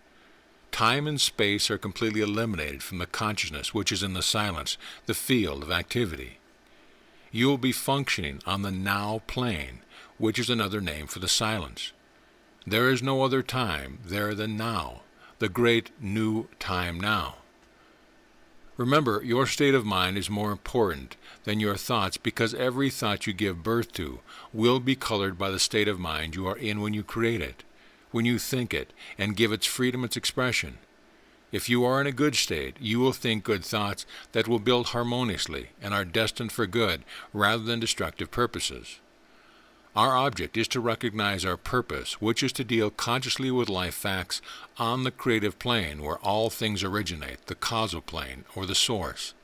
Time and space are completely eliminated from the consciousness which is in the silence, the field of activity. You will be functioning on the now plane, which is another name for the silence. There is no other time there than now, the great new time now. Remember, your state of mind is more important than your thoughts because every thought you give birth to will be colored by the state of mind you are in when you create it, when you think it, and give its freedom its expression. If you are in a good state, you will think good thoughts that will build harmoniously and are destined for good rather than destructive purposes. Our object is to recognize our purpose, which is to deal consciously with life facts on the creative plane where all things originate, the causal plane, or the source.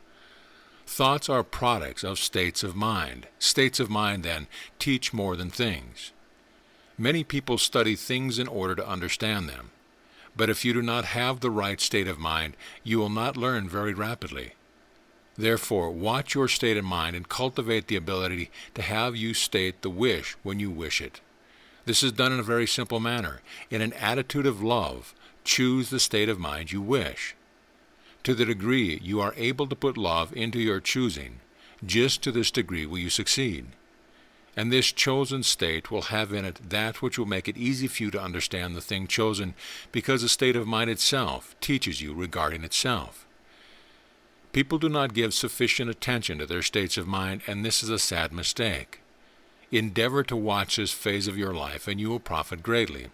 Thoughts are products of states of mind. States of mind, then, teach more than things. Many people study things in order to understand them. But if you do not have the right state of mind, you will not learn very rapidly. Therefore, watch your state of mind and cultivate the ability to have you state the wish when you wish it. This is done in a very simple manner. In an attitude of love, choose the state of mind you wish. To the degree you are able to put love into your choosing, just to this degree will you succeed. And this chosen state will have in it that which will make it easy for you to understand the thing chosen, because the state of mind itself teaches you regarding itself. People do not give sufficient attention to their states of mind, and this is a sad mistake. Endeavor to watch this phase of your life, and you will profit greatly.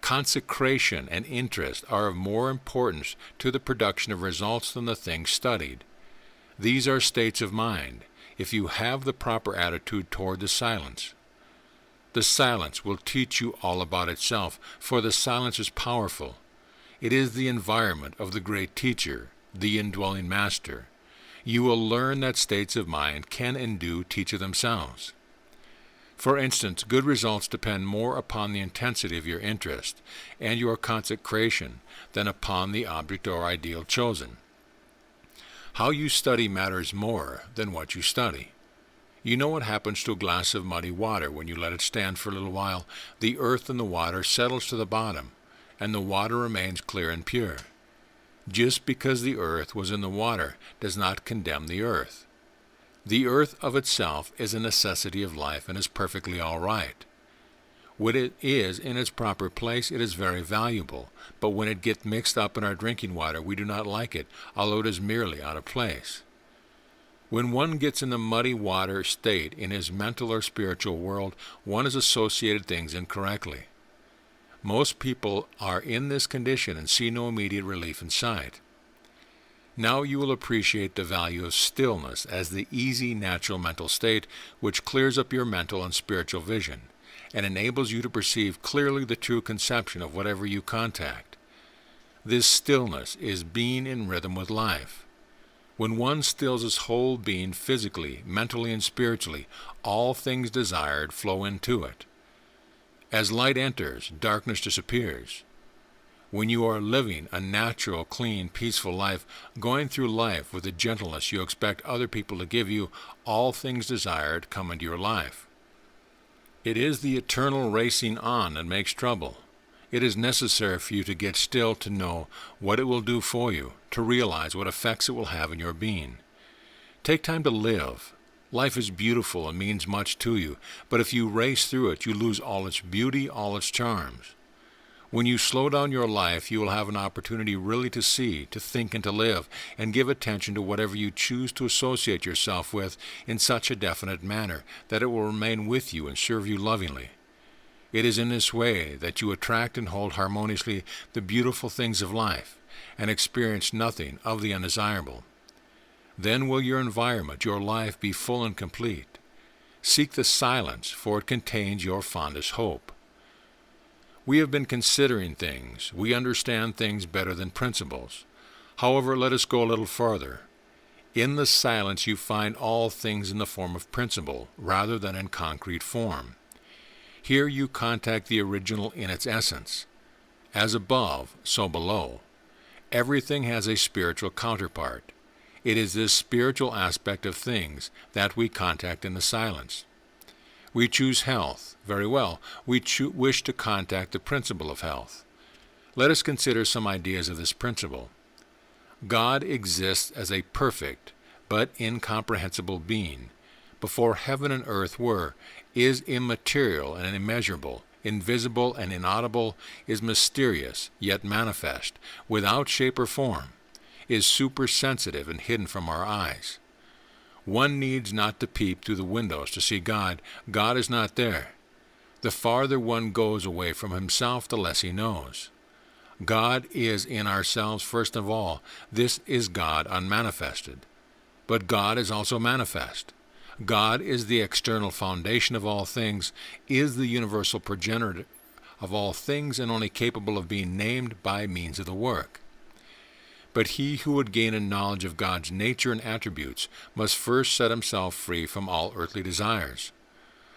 Consecration and interest are of more importance to the production of results than the things studied. These are states of mind, if you have the proper attitude toward the silence. The silence will teach you all about itself, for the silence is powerful. It is the environment of the great teacher, the indwelling master. You will learn that states of mind can and do teach of themselves. For instance, good results depend more upon the intensity of your interest and your consecration than upon the object or ideal chosen. How you study matters more than what you study. You know what happens to a glass of muddy water when you let it stand for a little while. The earth in the water settles to the bottom, and the water remains clear and pure. Just because the earth was in the water does not condemn the earth. The earth of itself is a necessity of life and is perfectly all right. When it is in its proper place, it is very valuable, but when it gets mixed up in our drinking water, we do not like it, although it is merely out of place. When one gets in the muddy water state in his mental or spiritual world, one has associated things incorrectly. Most people are in this condition and see no immediate relief in sight. Now you will appreciate the value of stillness as the easy, natural mental state which clears up your mental and spiritual vision, and enables you to perceive clearly the true conception of whatever you contact. This stillness is being in rhythm with life. When one stills his whole being physically, mentally, and spiritually, all things desired flow into it. As light enters, darkness disappears. When you are living a natural, clean, peaceful life, going through life with the gentleness you expect other people to give you, all things desired come into your life. It is the eternal racing on that makes trouble. It is necessary for you to get still to know what it will do for you, to realize what effects it will have in your being. Take time to live. Life is beautiful and means much to you, but if you race through it, you lose all its beauty, all its charms. When you slow down your life, you will have an opportunity really to see, to think, and to live, and give attention to whatever you choose to associate yourself with in such a definite manner that it will remain with you and serve you lovingly. It is in this way that you attract and hold harmoniously the beautiful things of life, and experience nothing of the undesirable. Then will your environment, your life, be full and complete. Seek the silence, for it contains your fondest hope. We have been considering things. We understand things better than principles. However, let us go a little farther. In the silence you find all things in the form of principle, rather than in concrete form. Here you contact the original in its essence. As above, so below. Everything has a spiritual counterpart. It is this spiritual aspect of things that we contact in the silence. We choose health. Very well. We wish to contact the principle of health. Let us consider some ideas of this principle. God exists as a perfect but incomprehensible being. Before heaven and earth were, is immaterial and immeasurable, invisible and inaudible, is mysterious yet manifest, without shape or form, is supersensitive and hidden from our eyes. One needs not to peep through the windows to see God. God is not there. The farther one goes away from himself, the less he knows. God is in ourselves first of all. This is God unmanifested. But God is also manifest. God is the external foundation of all things, is the universal progenitor of all things, and only capable of being named by means of the work. But he who would gain a knowledge of God's nature and attributes must first set himself free from all earthly desires.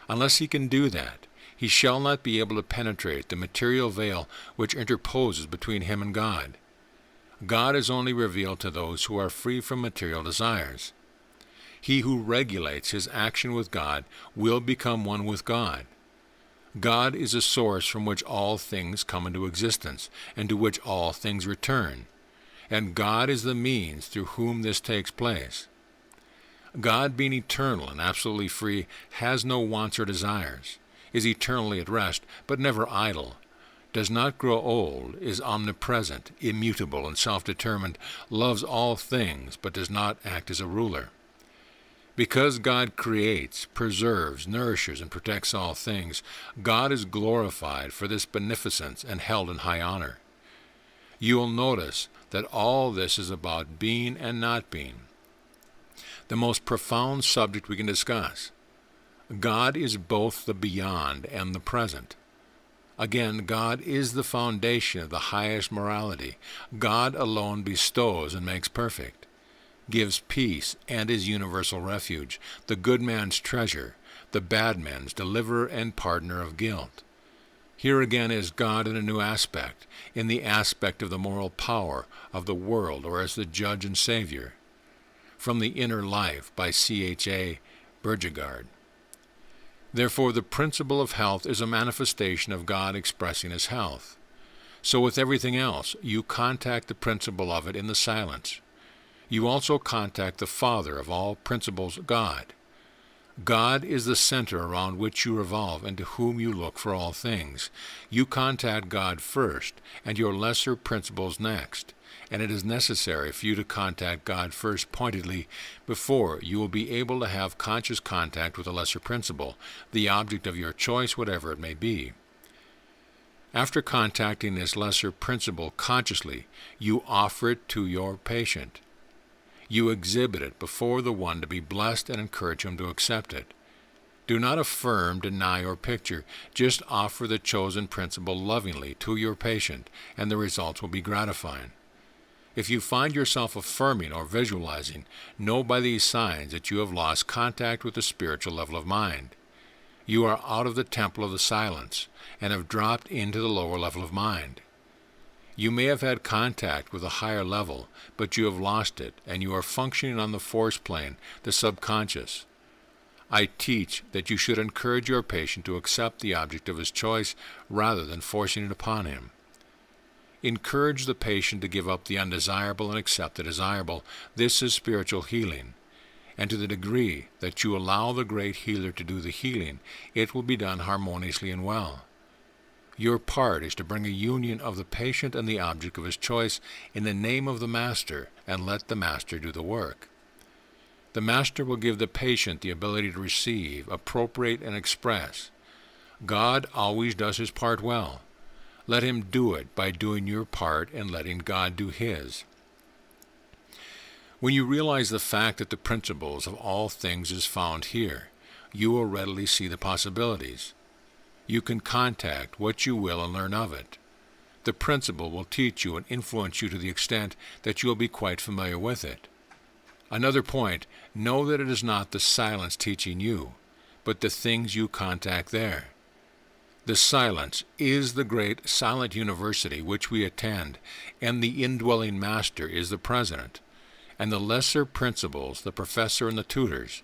Unless he can do that, he shall not be able to penetrate the material veil which interposes between him and God. God is only revealed to those who are free from material desires. He who regulates his action with God will become one with God. God is a source from which all things come into existence, and to which all things return. and God is the means through whom this takes place. God, being eternal and absolutely free, has no wants or desires, is eternally at rest, but never idle, does not grow old, is omnipresent, immutable, and self-determined, loves all things, but does not act as a ruler. Because God creates, preserves, nourishes, and protects all things, God is glorified for this beneficence and held in high honor. You will notice that all this is about being and not being, the most profound subject we can discuss. God is both the beyond and the present. Again, God is the foundation of the highest morality. God alone bestows and makes perfect, gives peace and is universal refuge, the good man's treasure, the bad man's deliverer and pardoner of guilt. Here again is God in a new aspect, in the aspect of the moral power of the world, or as the judge and savior. From the Inner Life by C.H.A. Kierkegaard. Therefore, the principle of health is a manifestation of God expressing His health. So with everything else, you contact the principle of it in the silence. You also contact the Father of all principles, God. God is the center around which you revolve and to whom you look for all things. You contact God first, and your lesser principles next. And it is necessary for you to contact God first pointedly before you will be able to have conscious contact with a lesser principle, the object of your choice, whatever it may be. After contacting this lesser principle consciously, you offer it to your patient. You exhibit it before the one to be blessed and encourage him to accept it. Do not affirm, deny, or picture. Just offer the chosen principle lovingly to your patient, and the results will be gratifying. If you find yourself affirming or visualizing, know by these signs that you have lost contact with the spiritual level of mind. You are out of the temple of the silence and have dropped into the lower level of mind. You may have had contact with a higher level, but you have lost it, and you are functioning on the force plane, the subconscious. I teach that you should encourage your patient to accept the object of his choice rather than forcing it upon him. Encourage the patient to give up the undesirable and accept the desirable. This is spiritual healing. And to the degree that you allow the great healer to do the healing, it will be done harmoniously and well. Your part is to bring a union of the patient and the object of his choice in the name of the Master, and let the Master do the work. The Master will give the patient the ability to receive, appropriate, and express. God always does His part well. Let Him do it by doing your part and letting God do His. When you realize the fact that the principles of all things is found here, you will readily see the possibilities. You can contact what you will and learn of it. The principle will teach you and influence you to the extent that you will be quite familiar with it. Another point, know that it is not the silence teaching you, but the things you contact there. The silence is the great silent university which we attend, and the indwelling Master is the president, and the lesser principles the professor and the tutors.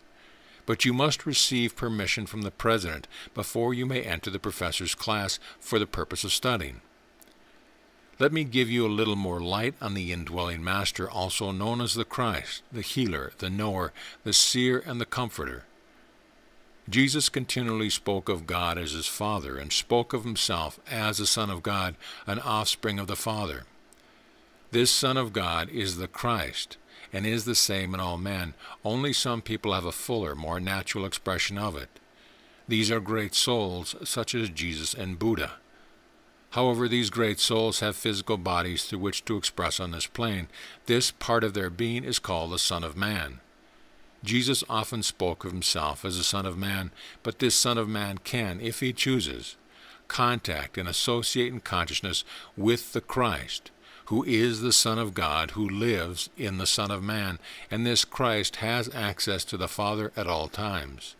But you must receive permission from the president before you may enter the professor's class for the purpose of studying. Let me give you a little more light on the indwelling Master, also known as the Christ, the healer, the knower, the seer, and the comforter. Jesus continually spoke of God as His Father, and spoke of Himself as the Son of God, an offspring of the Father. This Son of God is the Christ, and is the same in all men, only some people have a fuller, more natural expression of it. These are great souls, such as Jesus and Buddha. However, these great souls have physical bodies through which to express on this plane. This part of their being is called the Son of Man. Jesus often spoke of Himself as the Son of Man, but this Son of Man can, if He chooses, contact and associate in consciousness with the Christ, who is the Son of God, who lives in the Son of Man, and this Christ has access to the Father at all times.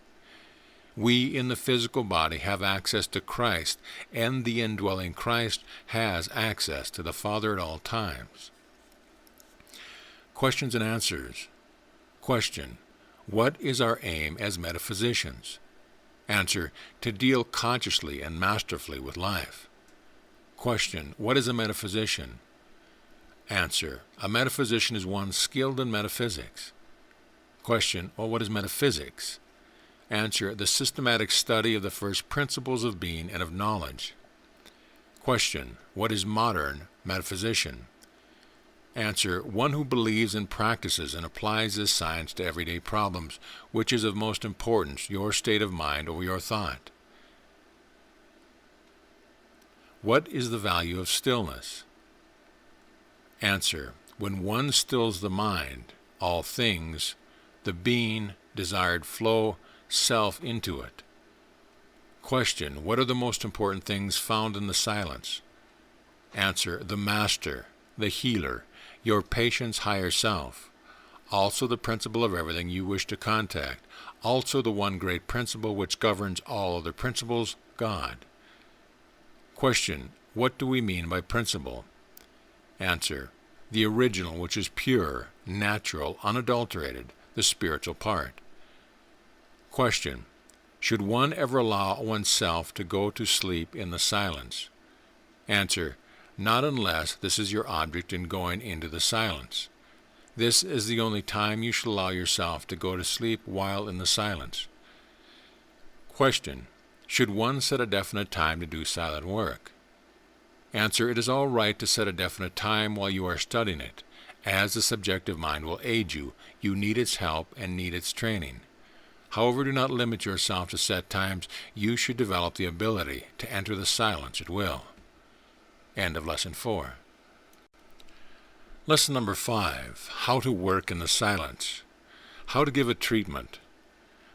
We in the physical body have access to Christ, and the indwelling Christ has access to the Father at all times. Questions and answers. Question: what is our aim as metaphysicians? Answer: to deal consciously and masterfully with life. Question: what is a metaphysician? Answer. A metaphysician is one skilled in metaphysics. Question. Well, what is metaphysics? Answer. The systematic study of the first principles of being and of knowledge. Question. What is modern metaphysician? Answer. One who believes and practices and applies this science to everyday problems, which is of most importance, your state of mind or your thought. What is the value of stillness? Answer. When one stills the mind, all things, the being, desired flow, self into it. Question. What are the most important things found in the silence? Answer. The Master, the Healer, your patient's higher self, also the principle of everything you wish to contact, also the one great principle which governs all other principles, God. Question. What do we mean by principle? Answer. The original, which is pure, natural, unadulterated, the spiritual part. Question. Should one ever allow oneself to go to sleep in the silence? Answer. Not unless this is your object in going into the silence. This is the only time you should allow yourself to go to sleep while in the silence. Question. Should one set a definite time to do silent work? Answer. It is all right to set a definite time while you are studying it, as the subjective mind will aid you. You need its help and need its training. However, do not limit yourself to set times. You should develop the ability to enter the silence at will. End of Lesson 4. Lesson number 5. How to work in the silence. How to give a treatment.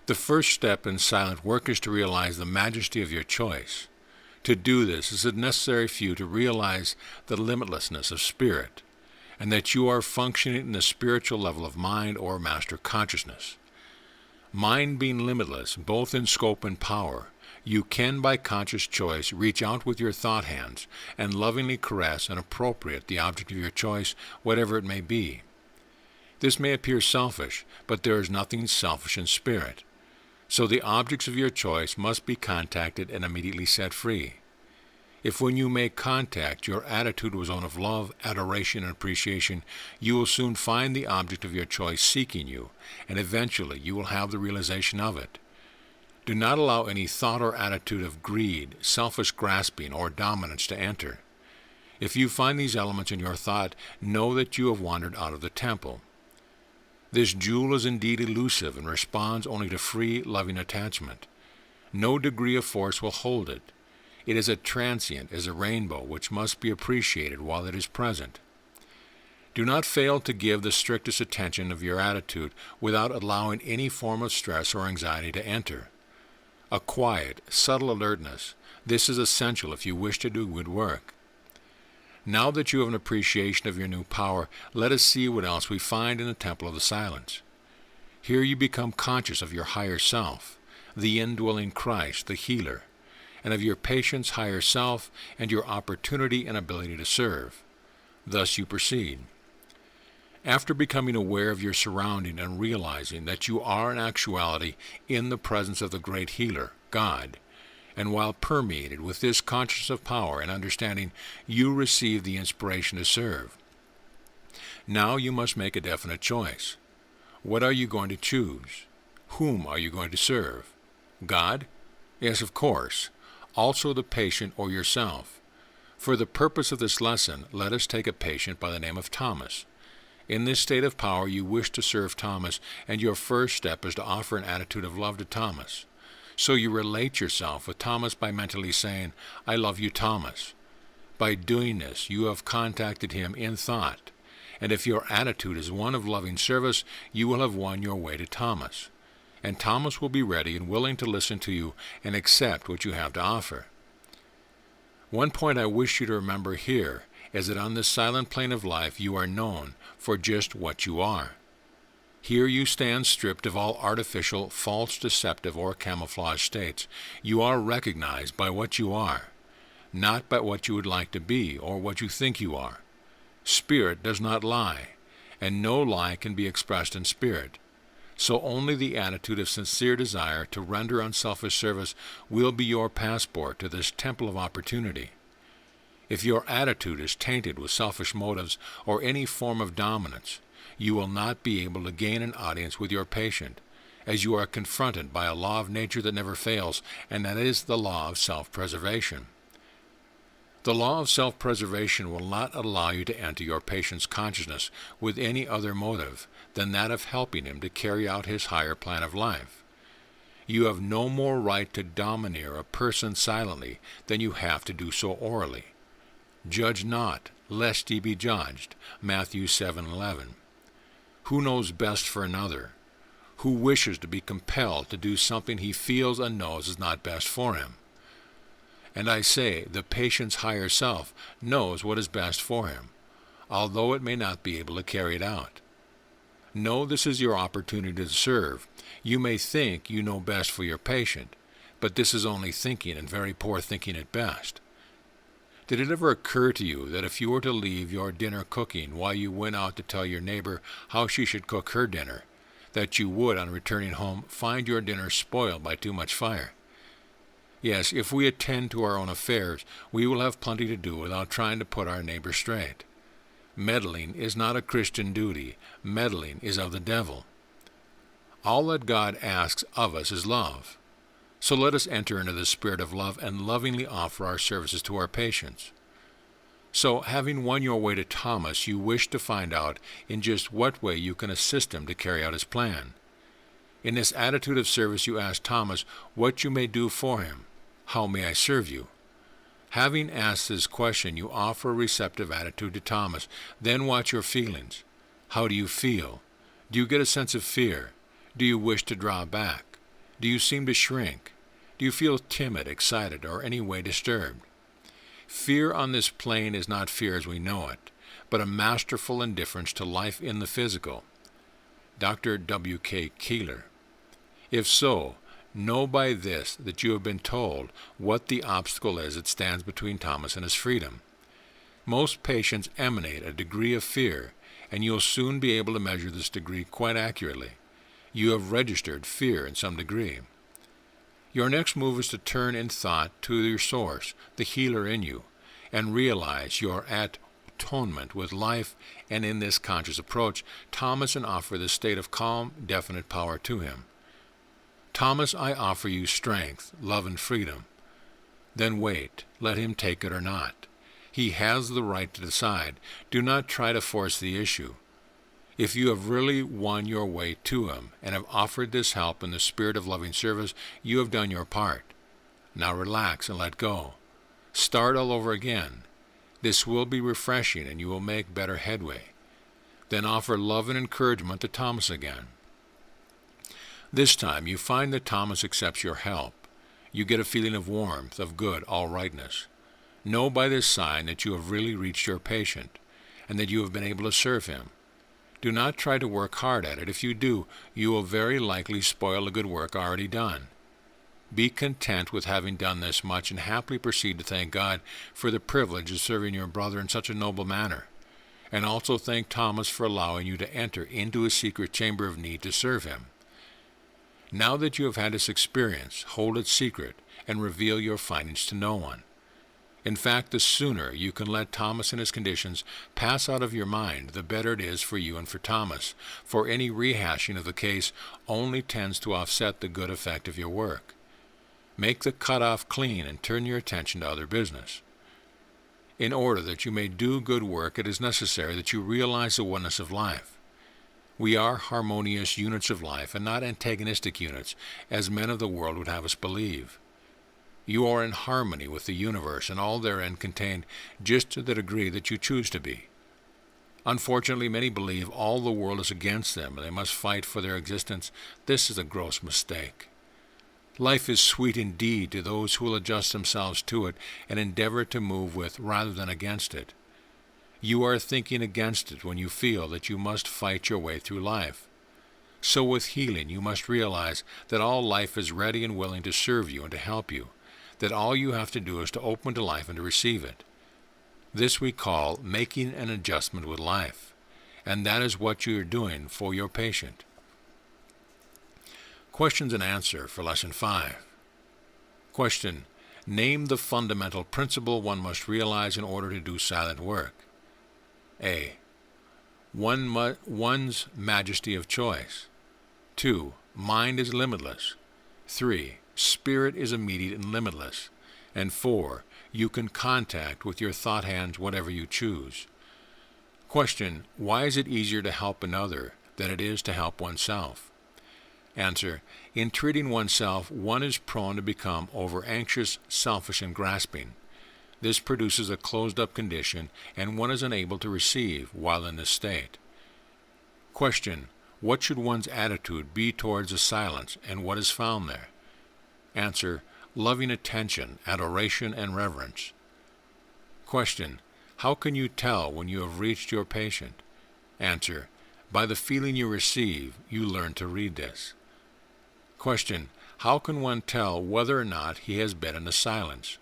The first step in silent work is to realize the majesty of your choice. To do this, it is necessary for you to realize the limitlessness of spirit, and that you are functioning in the spiritual level of mind or master consciousness. Mind being limitless, both in scope and power, you can, by conscious choice, reach out with your thought hands and lovingly caress and appropriate the object of your choice, whatever it may be. This may appear selfish, but there is nothing selfish in spirit. So the objects of your choice must be contacted and immediately set free. If when you make contact your attitude was one of love, adoration, and appreciation, you will soon find the object of your choice seeking you, and eventually you will have the realization of it. Do not allow any thought or attitude of greed, selfish grasping, or dominance to enter. If you find these elements in your thought, know that you have wandered out of the temple. This jewel is indeed elusive and responds only to free, loving attachment. No degree of force will hold it. It is as transient as a rainbow which must be appreciated while it is present. Do not fail to give the strictest attention of your attitude without allowing any form of stress or anxiety to enter. A quiet, subtle alertness. This is essential if you wish to do good work. Now that you have an appreciation of your new power, let us see what else we find in the Temple of the Silence. Here you become conscious of your higher self, the indwelling Christ, the healer, and of your patient's higher self and your opportunity and ability to serve. Thus you proceed. After becoming aware of your surrounding and realizing that you are in actuality in the presence of the great healer, God, and while permeated with this consciousness of power and understanding, you receive the inspiration to serve. Now you must make a definite choice. What are you going to choose? Whom are you going to serve? God? Yes, of course. Also the patient or yourself. For the purpose of this lesson, let us take a patient by the name of Thomas. In this state of power, you wish to serve Thomas, and your first step is to offer an attitude of love to Thomas. So you relate yourself with Thomas by mentally saying, I love you, Thomas. By doing this, you have contacted him in thought, and if your attitude is one of loving service, you will have won your way to Thomas. And Thomas will be ready and willing to listen to you and accept what you have to offer. One point I wish you to remember here is that on this silent plane of life you are known for just what you are. Here you stand stripped of all artificial, false, deceptive, or camouflage states. You are recognized by what you are, not by what you would like to be or what you think you are. Spirit does not lie, and no lie can be expressed in spirit. So only the attitude of sincere desire to render unselfish service will be your passport to this temple of opportunity. If your attitude is tainted with selfish motives or any form of dominance, you will not be able to gain an audience with your patient, as you are confronted by a law of nature that never fails, and that is the law of self-preservation. The law of self-preservation will not allow you to enter your patient's consciousness with any other motive than that of helping him to carry out his higher plan of life. You have no more right to domineer a person silently than you have to do so orally. Judge not, lest ye be judged. Matthew 7:11. Who knows best for another? Who wishes to be compelled to do something he feels and knows is not best for him? And I say, the patient's higher self knows what is best for him, although it may not be able to carry it out. Know this is your opportunity to serve. You may think you know best for your patient, but this is only thinking, and very poor thinking at best. Did it ever occur to you that if you were to leave your dinner cooking while you went out to tell your neighbor how she should cook her dinner, that you would, on returning home, find your dinner spoiled by too much fire? Yes, if we attend to our own affairs, we will have plenty to do without trying to put our neighbor straight. Meddling is not a Christian duty. Meddling is of the devil. All that God asks of us is love. So let us enter into the spirit of love and lovingly offer our services to our patients. So, having won your way to Thomas, you wish to find out in just what way you can assist him to carry out his plan. In this attitude of service, you ask Thomas what you may do for him. How may I serve you? Having asked this question, you offer a receptive attitude to Thomas. Then watch your feelings. How do you feel? Do you get a sense of fear? Do you wish to draw back? Do you seem to shrink? Do you feel timid, excited, or any way disturbed? Fear on this plane is not fear as we know it, but a masterful indifference to life in the physical. Dr. W.K. Keeler. If so, know by this that you have been told what the obstacle is that stands between Thomas and his freedom. Most patients emanate a degree of fear, and you'll soon be able to measure this degree quite accurately. You have registered fear in some degree. Your next move is to turn in thought to your source, the healer in you, and realize your atonement with life, and in this conscious approach, Thomas and offer this state of calm, definite power to him. Thomas, I offer you strength, love, and freedom. Then wait, let him take it or not. He has the right to decide. Do not try to force the issue. If you have really won your way to him and have offered this help in the spirit of loving service, you have done your part. Now relax and let go. Start all over again. This will be refreshing and you will make better headway. Then offer love and encouragement to Thomas again. This time you find that Thomas accepts your help. You get a feeling of warmth, of good, all rightness. Know by this sign that you have really reached your patient, and that you have been able to serve him. Do not try to work hard at it. If you do, you will very likely spoil the good work already done. Be content with having done this much, and happily proceed to thank God for the privilege of serving your brother in such a noble manner, and also thank Thomas for allowing you to enter into his secret chamber of need to serve him. Now that you have had this experience, hold it secret and reveal your findings to no one. In fact, the sooner you can let Thomas and his conditions pass out of your mind, the better it is for you and for Thomas, for any rehashing of the case only tends to offset the good effect of your work. Make the cutoff clean and turn your attention to other business. In order that you may do good work, it is necessary that you realize the oneness of life. We are harmonious units of life and not antagonistic units, as men of the world would have us believe. You are in harmony with the universe and all therein contained, just to the degree that you choose to be. Unfortunately, many believe all the world is against them and they must fight for their existence. This is a gross mistake. Life is sweet indeed to those who will adjust themselves to it and endeavor to move with rather than against it. You are thinking against it when you feel that you must fight your way through life. So with healing, you must realize that all life is ready and willing to serve you and to help you, that all you have to do is to open to life and to receive it. This we call making an adjustment with life, and that is what you are doing for your patient. Questions and answer for Lesson 5. Question: Name the fundamental principle one must realize in order to do silent work. A. One's majesty of choice. 2. Mind is limitless. 3. Spirit is immediate and limitless. And 4. You can contact with your thought hands whatever you choose. Question. Why is it easier to help another than it is to help oneself? Answer. In treating oneself, one is prone to become over-anxious, selfish, and grasping. This produces a closed-up condition, and one is unable to receive while in this state. Question. What should one's attitude be towards the silence, and what is found there? Answer. Loving attention, adoration, and reverence. Question. How can you tell when you have reached your patient? Answer. By the feeling you receive, you learn to read this. Question. How can one tell whether or not he has been in the silence?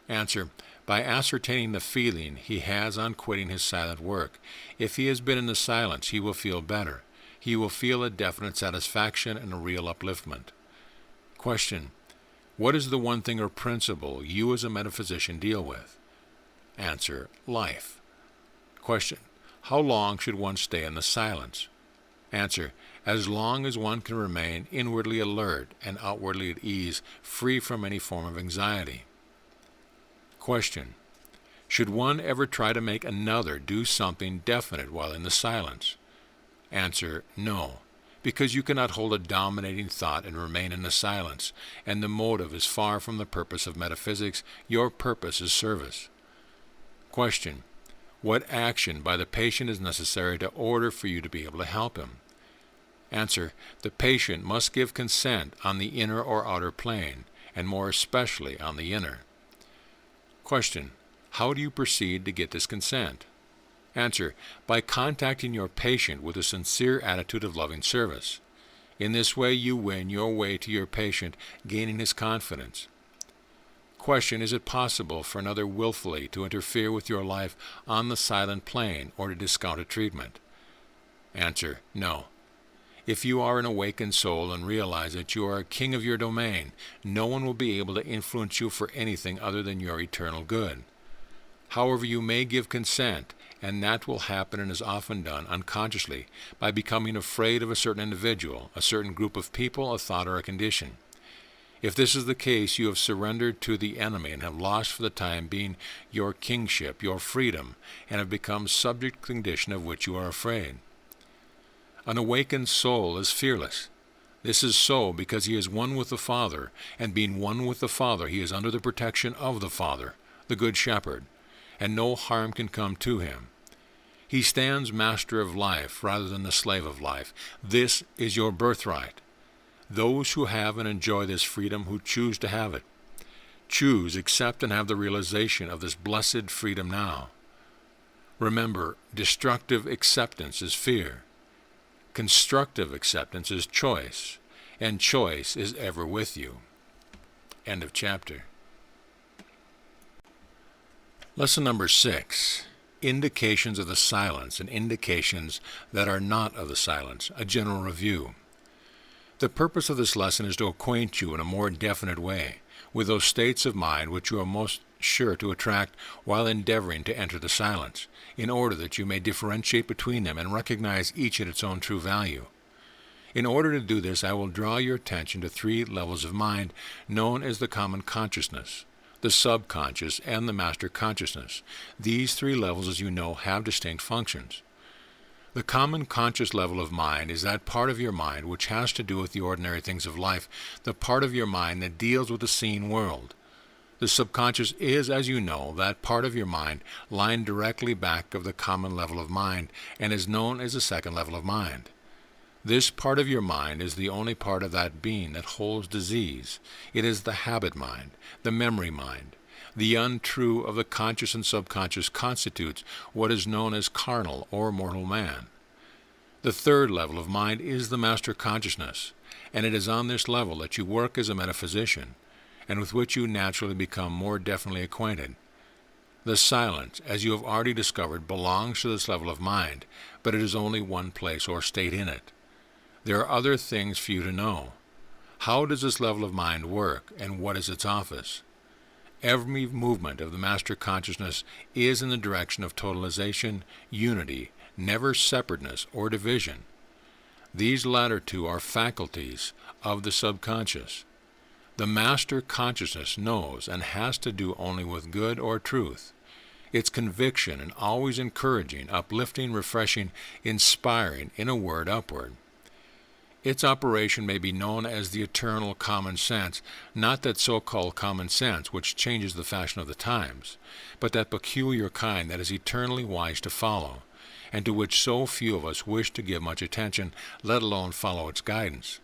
Answer. By ascertaining the feeling he has on quitting his silent work. If he has been in the silence, he will feel better. He will feel a definite satisfaction and a real upliftment. Question. What is the one thing or principle you as a metaphysician deal with? Answer. Life. Question. How long should one stay in the silence? Answer. As long as one can remain inwardly alert and outwardly at ease, free from any form of anxiety. Question. Should one ever try to make another do something definite while in the silence? Answer. No, because you cannot hold a dominating thought and remain in the silence, and the motive is far from the purpose of metaphysics. Your purpose is service. Question. What action by the patient is necessary to order for you to be able to help him? Answer. The patient must give consent on the inner or outer plane, and more especially on the inner. Question. How do you proceed to get this consent? Answer. By contacting your patient with a sincere attitude of loving service. In this way you win your way to your patient, gaining his confidence. Question. Is it possible for another willfully to interfere with your life on the silent plane or to discount a treatment? Answer. No. If you are an awakened soul and realize that you are a king of your domain, no one will be able to influence you for anything other than your eternal good. However, you may give consent, and that will happen and is often done unconsciously by becoming afraid of a certain individual, a certain group of people, a thought, or a condition. If this is the case, you have surrendered to the enemy and have lost for the time being your kingship, your freedom, and have become subject to the condition of which you are afraid. An awakened soul is fearless. This is so because he is one with the Father, and being one with the Father, he is under the protection of the Father, the Good Shepherd, and no harm can come to him. He stands master of life rather than the slave of life. This is your birthright. Those who have and enjoy this freedom, who choose to have it, choose, accept, and have the realization of this blessed freedom now. Remember, destructive acceptance is fear. Constructive acceptance is choice, and choice is ever with you. End of chapter. Lesson number 6. Indications of the silence and indications that are not of the silence. A general review. The purpose of this lesson is to acquaint you in a more definite way with those states of mind which you are most sure to attract while endeavoring to enter the silence, in order that you may differentiate between them and recognize each at its own true value. In order to do this, I will draw your attention to 3 levels of mind known as the common consciousness, the subconscious, and the master consciousness. These 3 levels, as you know, have distinct functions. The common conscious level of mind is that part of your mind which has to do with the ordinary things of life, the part of your mind that deals with the seen world. The subconscious is, as you know, that part of your mind lying directly back of the common level of mind and is known as the second level of mind. This part of your mind is the only part of that being that holds disease. It is the habit mind, the memory mind. The untrue of the conscious and subconscious constitutes what is known as carnal or mortal man. The third level of mind is the master consciousness, and it is on this level that you work as a metaphysician, and with which you naturally become more definitely acquainted. The silence, as you have already discovered, belongs to this level of mind, but it is only one place or state in it. There are other things for you to know. How does this level of mind work, and what is its office? Every movement of the Master Consciousness is in the direction of totalization, unity, never separateness or division. These latter two are faculties of the subconscious. The Master Consciousness knows and has to do only with good or truth. Its conviction and always encouraging, uplifting, refreshing, inspiring, in a word, upward. Its operation may be known as the eternal common sense, not that so-called common sense which changes the fashion of the times, but that peculiar kind that is eternally wise to follow, and to which so few of us wish to give much attention, let alone follow its guidance.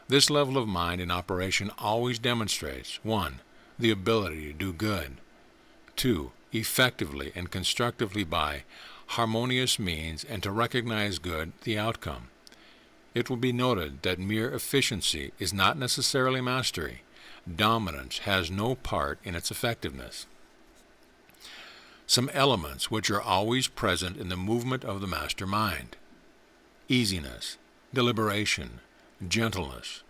This level of mind in operation always demonstrates 1. The ability to do good, 2. Effectively and constructively by harmonious means and to recognize good, the outcome. It will be noted that mere efficiency is not necessarily mastery. Dominance has no part in its effectiveness. Some elements which are always present in the movement of the master mind: easiness, deliberation, gentleness,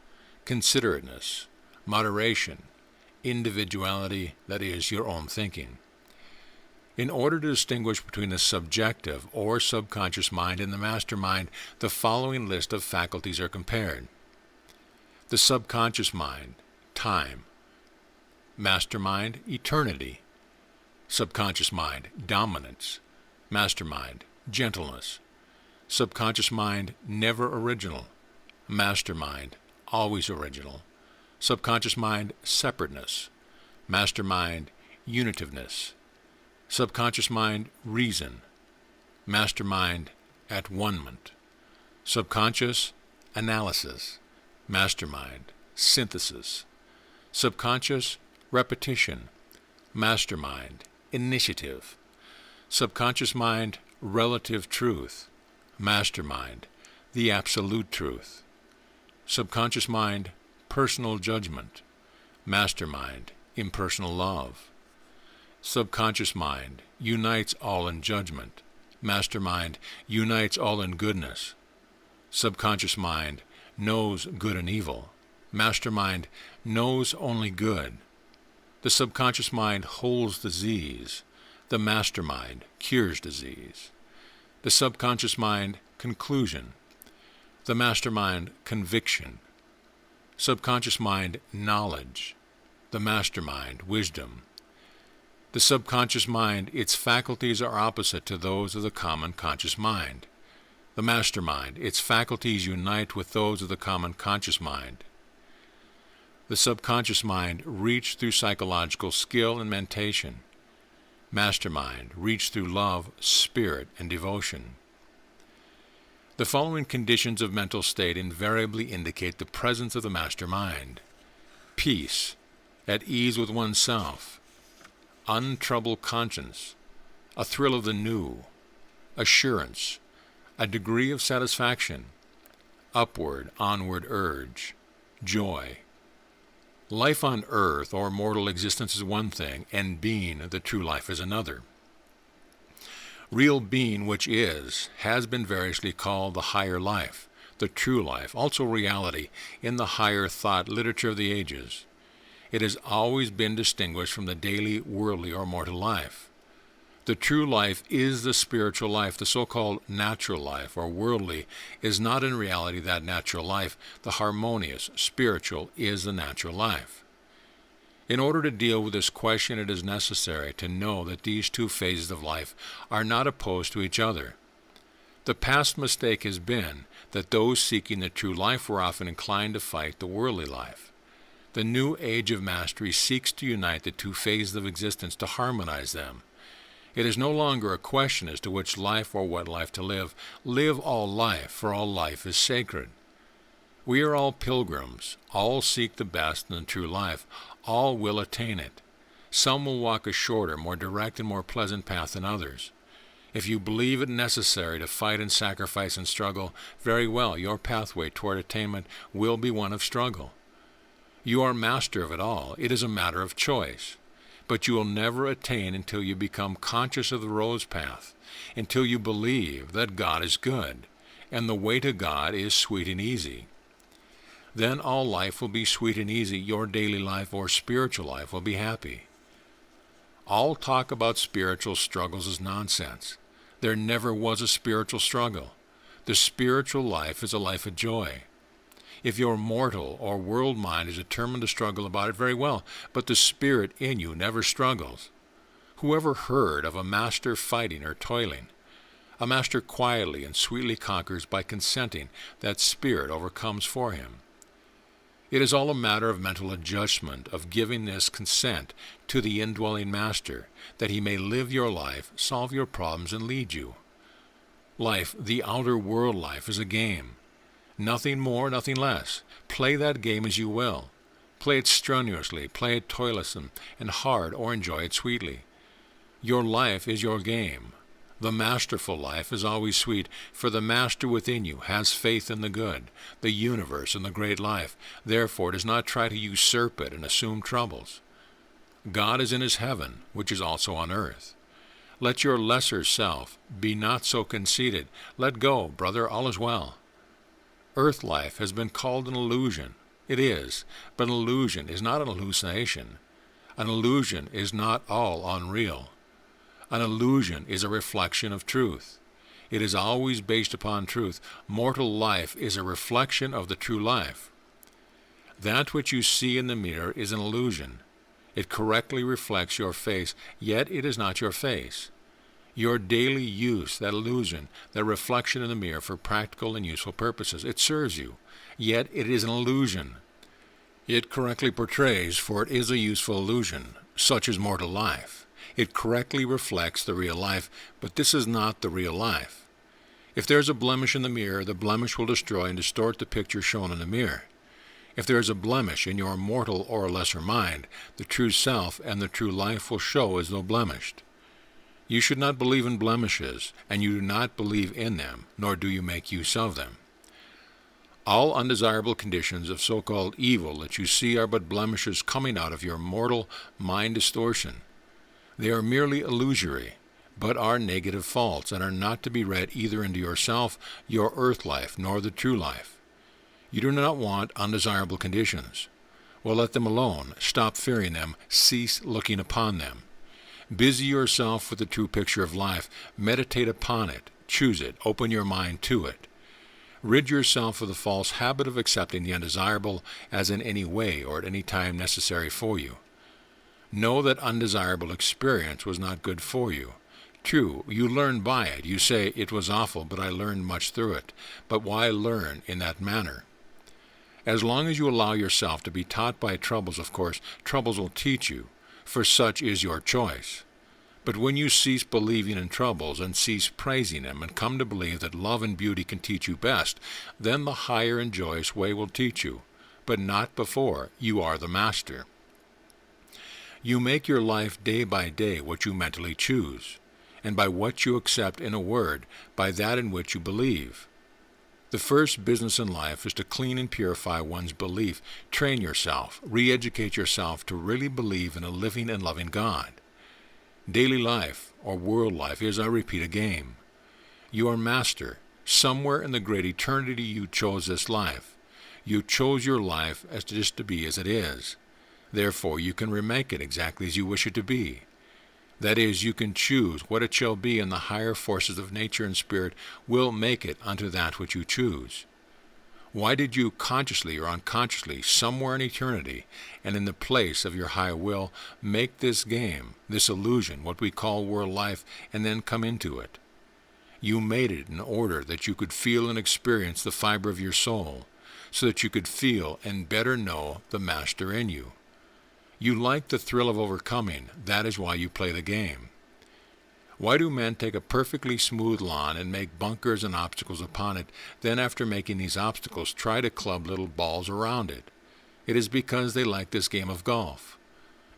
considerateness, moderation, individuality, that is, your own thinking. In order to distinguish between the subjective or subconscious mind and the master mind, the following list of faculties are compared. The subconscious mind, time. Master mind, eternity. Subconscious mind, dominance. Master mind, gentleness. Subconscious mind, never original. Master mind, always original. Subconscious mind, separateness. Master mind, unitiveness. Subconscious mind, reason. Master mind, at one-ment. Subconscious, analysis. Master mind, synthesis. Subconscious, repetition. Master mind, initiative. Subconscious mind, relative truth. Master mind, the absolute truth. Subconscious mind, personal judgment. Master mind, impersonal love. Subconscious mind unites all in judgment. Master mind unites all in goodness. Subconscious mind knows good and evil. Master mind knows only good. The subconscious mind holds disease. The master mind cures disease. The subconscious mind, conclusion. The master mind, conviction. Subconscious mind, knowledge. The master mind, wisdom. The subconscious mind, its faculties are opposite to those of the common conscious mind. The master mind, its faculties unite with those of the common conscious mind. The subconscious mind reached through psychological skill and mentation. Master mind reached through love, spirit, and devotion. The following conditions of mental state invariably indicate the presence of the master mind: peace, at ease with oneself, untroubled conscience, a thrill of the new, assurance, a degree of satisfaction, upward, onward urge, joy. Life on earth or mortal existence is one thing, and being, the true life, is another. Real being, which is, has been variously called the higher life, the true life, also reality, in the higher thought literature of the ages. It has always been distinguished from the daily, worldly, or mortal life. The true life is the spiritual life. The so-called natural life, or worldly, is not in reality that natural life. The harmonious, spiritual, is the natural life. In order to deal with this question, it is necessary to know that these two phases of life are not opposed to each other. The past mistake has been that those seeking the true life were often inclined to fight the worldly life. The new age of mastery seeks to unite the two phases of existence, to harmonize them. It is no longer a question as to which life or what life to live. Live all life, for all life is sacred. We are all pilgrims. All seek the best in the true life. All will attain it. Some will walk a shorter, more direct, and more pleasant path than others. If you believe it necessary to fight and sacrifice and struggle, very well, your pathway toward attainment will be one of struggle. You are master of it all. It is a matter of choice. But you will never attain until you become conscious of the rose path, until you believe that God is good, and the way to God is sweet and easy. Then all life will be sweet and easy. Your daily life or spiritual life will be happy. All talk about spiritual struggles is nonsense. There never was a spiritual struggle. The spiritual life is a life of joy. If your mortal or world mind is determined to struggle about it, very well, but the spirit in you never struggles. Whoever heard of a master fighting or toiling? A master quietly and sweetly conquers by consenting that spirit overcomes for him. It is all a matter of mental adjustment, of giving this consent to the indwelling master, that he may live your life, solve your problems, and lead you. Life, the outer world life, is a game. Nothing more, nothing less. Play that game as you will. Play it strenuously, play it toilsome and hard, or enjoy it sweetly. Your life is your game. The masterful life is always sweet, for the master within you has faith in the good, the universe, and the great life. Therefore does not try to usurp it and assume troubles. God is in his heaven, which is also on earth. Let your lesser self be not so conceited. Let go, brother, all is well. Earth life has been called an illusion. It is, but an illusion is not an hallucination. An illusion is not all unreal. An illusion is a reflection of truth. It is always based upon truth. Mortal life is a reflection of the true life. That which you see in the mirror is an illusion. It correctly reflects your face, yet it is not your face. Your daily use, that illusion, that reflection in the mirror for practical and useful purposes, it serves you, yet it is an illusion. It correctly portrays, for it is a useful illusion. Such is mortal life. It correctly reflects the real life, but this is not the real life. If there is a blemish in the mirror, the blemish will destroy and distort the picture shown in the mirror. If there is a blemish in your mortal or lesser mind, the true self and the true life will show as though blemished. You should not believe in blemishes, and you do not believe in them, nor do you make use of them. All undesirable conditions of so-called evil that you see are but blemishes coming out of your mortal mind distortion. They are merely illusory, but are negative faults, and are not to be read either into yourself, your earth life, nor the true life. You do not want undesirable conditions. Well, let them alone. Stop fearing them. Cease looking upon them. Busy yourself with the true picture of life. Meditate upon it. Choose it. Open your mind to it. Rid yourself of the false habit of accepting the undesirable as in any way or at any time necessary for you. Know that undesirable experience was not good for you. True, you learn by it. You say, it was awful, but I learned much through it. But why learn in that manner? As long as you allow yourself to be taught by troubles, of course, troubles will teach you, for such is your choice. But when you cease believing in troubles and cease praising them and come to believe that love and beauty can teach you best, then the higher and joyous way will teach you, but not before you are the master. You make your life day by day what you mentally choose, and by what you accept in a word, by that in which you believe. The first business in life is to clean and purify one's belief, train yourself, re-educate yourself to really believe in a living and loving God. Daily life, or world life, is, I repeat, a game. You are master. Somewhere in the great eternity you chose this life. You chose your life as just to be as it is. Therefore you can remake it exactly as you wish it to be. That is, you can choose what it shall be, and the higher forces of nature and spirit will make it unto that which you choose. Why did you consciously or unconsciously, somewhere in eternity, and in the place of your high will, make this game, this illusion, what we call world life, and then come into it? You made it in order that you could feel and experience the fiber of your soul, so that you could feel and better know the master in you. You like the thrill of overcoming. That is why you play the game. Why do men take a perfectly smooth lawn and make bunkers and obstacles upon it, then after making these obstacles try to club little balls around it? It is because they like this game of golf.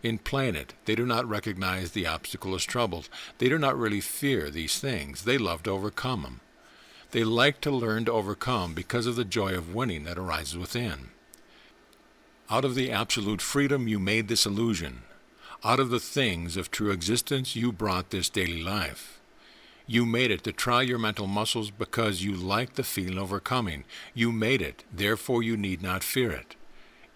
In playing it, they do not recognize the obstacle as troubles. They do not really fear these things. They love to overcome them. They like to learn to overcome because of the joy of winning that arises within. Out of the absolute freedom you made this illusion. Out of the things of true existence you brought this daily life. You made it to try your mental muscles because you like the feeling of overcoming. You made it, therefore you need not fear it.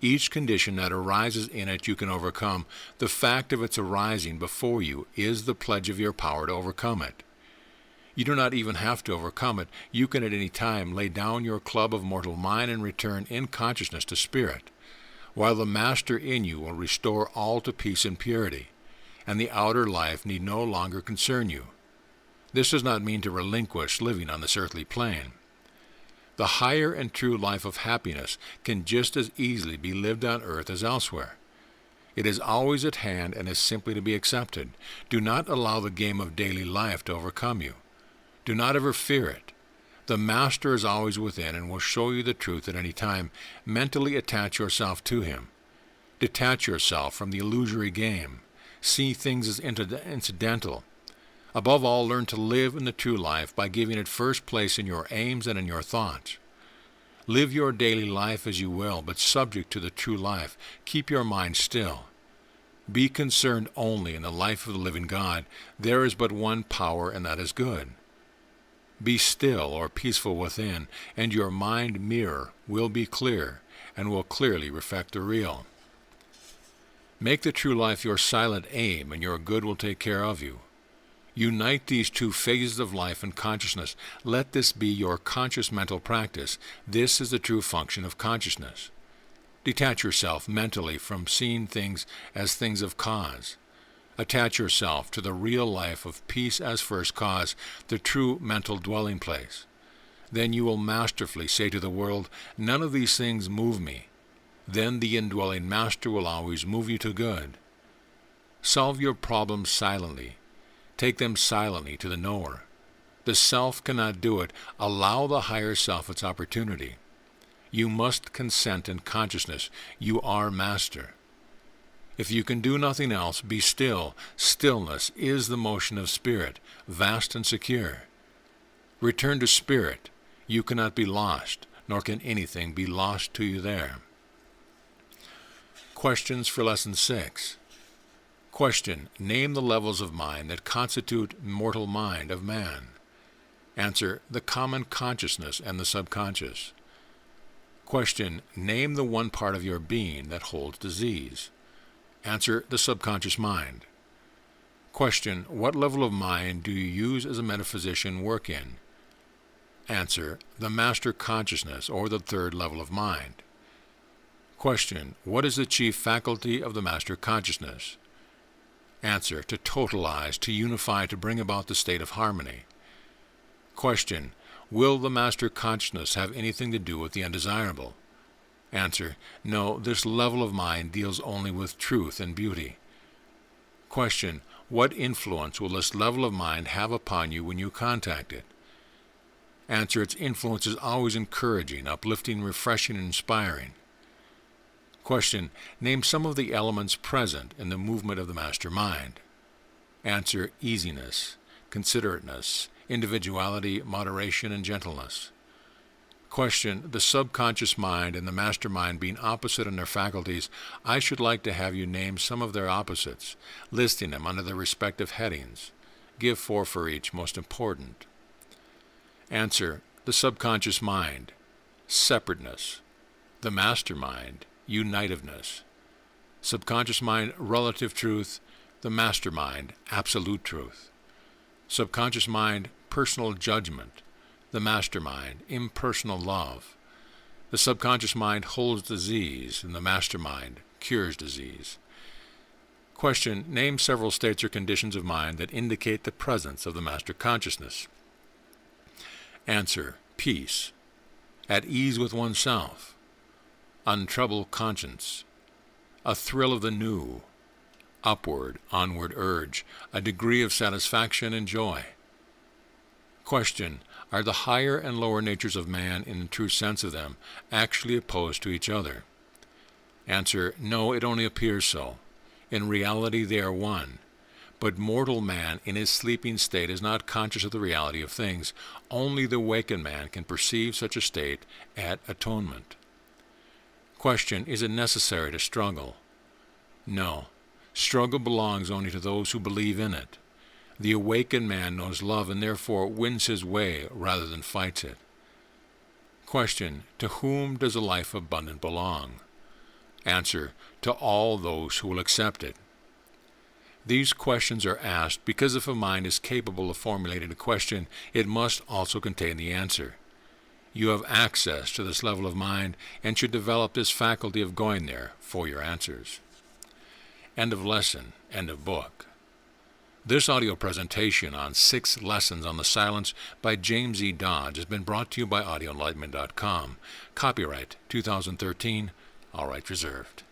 Each condition that arises in it you can overcome. The fact of its arising before you is the pledge of your power to overcome it. You do not even have to overcome it. You can at any time lay down your club of mortal mind and return in consciousness to spirit, while the Master in you will restore all to peace and purity, and the outer life need no longer concern you. This does not mean to relinquish living on this earthly plane. The higher and true life of happiness can just as easily be lived on earth as elsewhere. It is always at hand and is simply to be accepted. Do not allow the game of daily life to overcome you. Do not ever fear it. The Master is always within and will show you the truth at any time. Mentally attach yourself to him. Detach yourself from the illusory game. See things as incidental. Above all, learn to live in the true life by giving it first place in your aims and in your thoughts. Live your daily life as you will, but subject to the true life. Keep your mind still. Be concerned only in the life of the living God. There is but one power, and that is good. Be still or peaceful within, and your mind mirror will be clear and will clearly reflect the real. Make the true life your silent aim, and your good will take care of you. Unite these two phases of life and consciousness. Let this be your conscious mental practice. This is the true function of consciousness. Detach yourself mentally from seeing things as things of cause. Attach yourself to the real life of peace as first cause, the true mental dwelling place. Then you will masterfully say to the world, "None of these things move me." Then the indwelling Master will always move you to good. Solve your problems silently. Take them silently to the knower. The self cannot do it. Allow the higher self its opportunity. You must consent in consciousness. You are Master. If you can do nothing else, be still. Stillness is the motion of spirit, vast and secure. Return to spirit. You cannot be lost, nor can anything be lost to you there. Questions for Lesson 6. Question. Name the levels of mind that constitute mortal mind of man. Answer. The common consciousness and the subconscious. Question. Name the one part of your being that holds disease. Answer. The subconscious mind. Question. What level of mind do you use as a metaphysician work in? Answer. The master consciousness, or the third level of mind. Question. What is the chief faculty of the master consciousness? Answer. To totalize, to unify, to bring about the state of harmony. Question. Will the master consciousness have anything to do with the undesirable? Answer. No, this level of mind deals only with truth and beauty. Question. What influence will this level of mind have upon you when you contact it? Answer. Its influence is always encouraging, uplifting, refreshing, and inspiring. Question. Name some of the elements present in the movement of the master mind. Answer. Easiness, considerateness, individuality, moderation, and gentleness. Question. The subconscious mind and the master mind being opposite in their faculties, I should like to have you name some of their opposites, listing them under their respective headings. Give 4 for each, most important. Answer. The subconscious mind, separateness. The master mind, unitiveness. Subconscious mind, relative truth. The master mind, absolute truth. Subconscious mind, personal judgment. The master mind, impersonal love. The subconscious mind holds disease, and the master mind cures disease. Question. Name several states or conditions of mind that indicate the presence of the master consciousness. Answer. Peace, at ease with oneself, untroubled conscience, a thrill of the new, upward, onward urge, a degree of satisfaction and joy. Question. Are the higher and lower natures of man, in the true sense of them, actually opposed to each other? Answer. No, it only appears so. In reality they are one. But mortal man in his sleeping state is not conscious of the reality of things. Only the awakened man can perceive such a state at atonement. Question. Is it necessary to struggle? No. Struggle belongs only to those who believe in it. The awakened man knows love and therefore wins his way rather than fights it. Question. To whom does a life abundant belong? Answer: to all those who will accept it. These questions are asked because if a mind is capable of formulating a question, it must also contain the answer. You have access to this level of mind and should develop this faculty of going there for your answers. End of lesson. End of book. This audio presentation on 6 Lessons on the Silence by James E. Dodds has been brought to you by AudioEnlightenment.com. Copyright 2013. All rights reserved.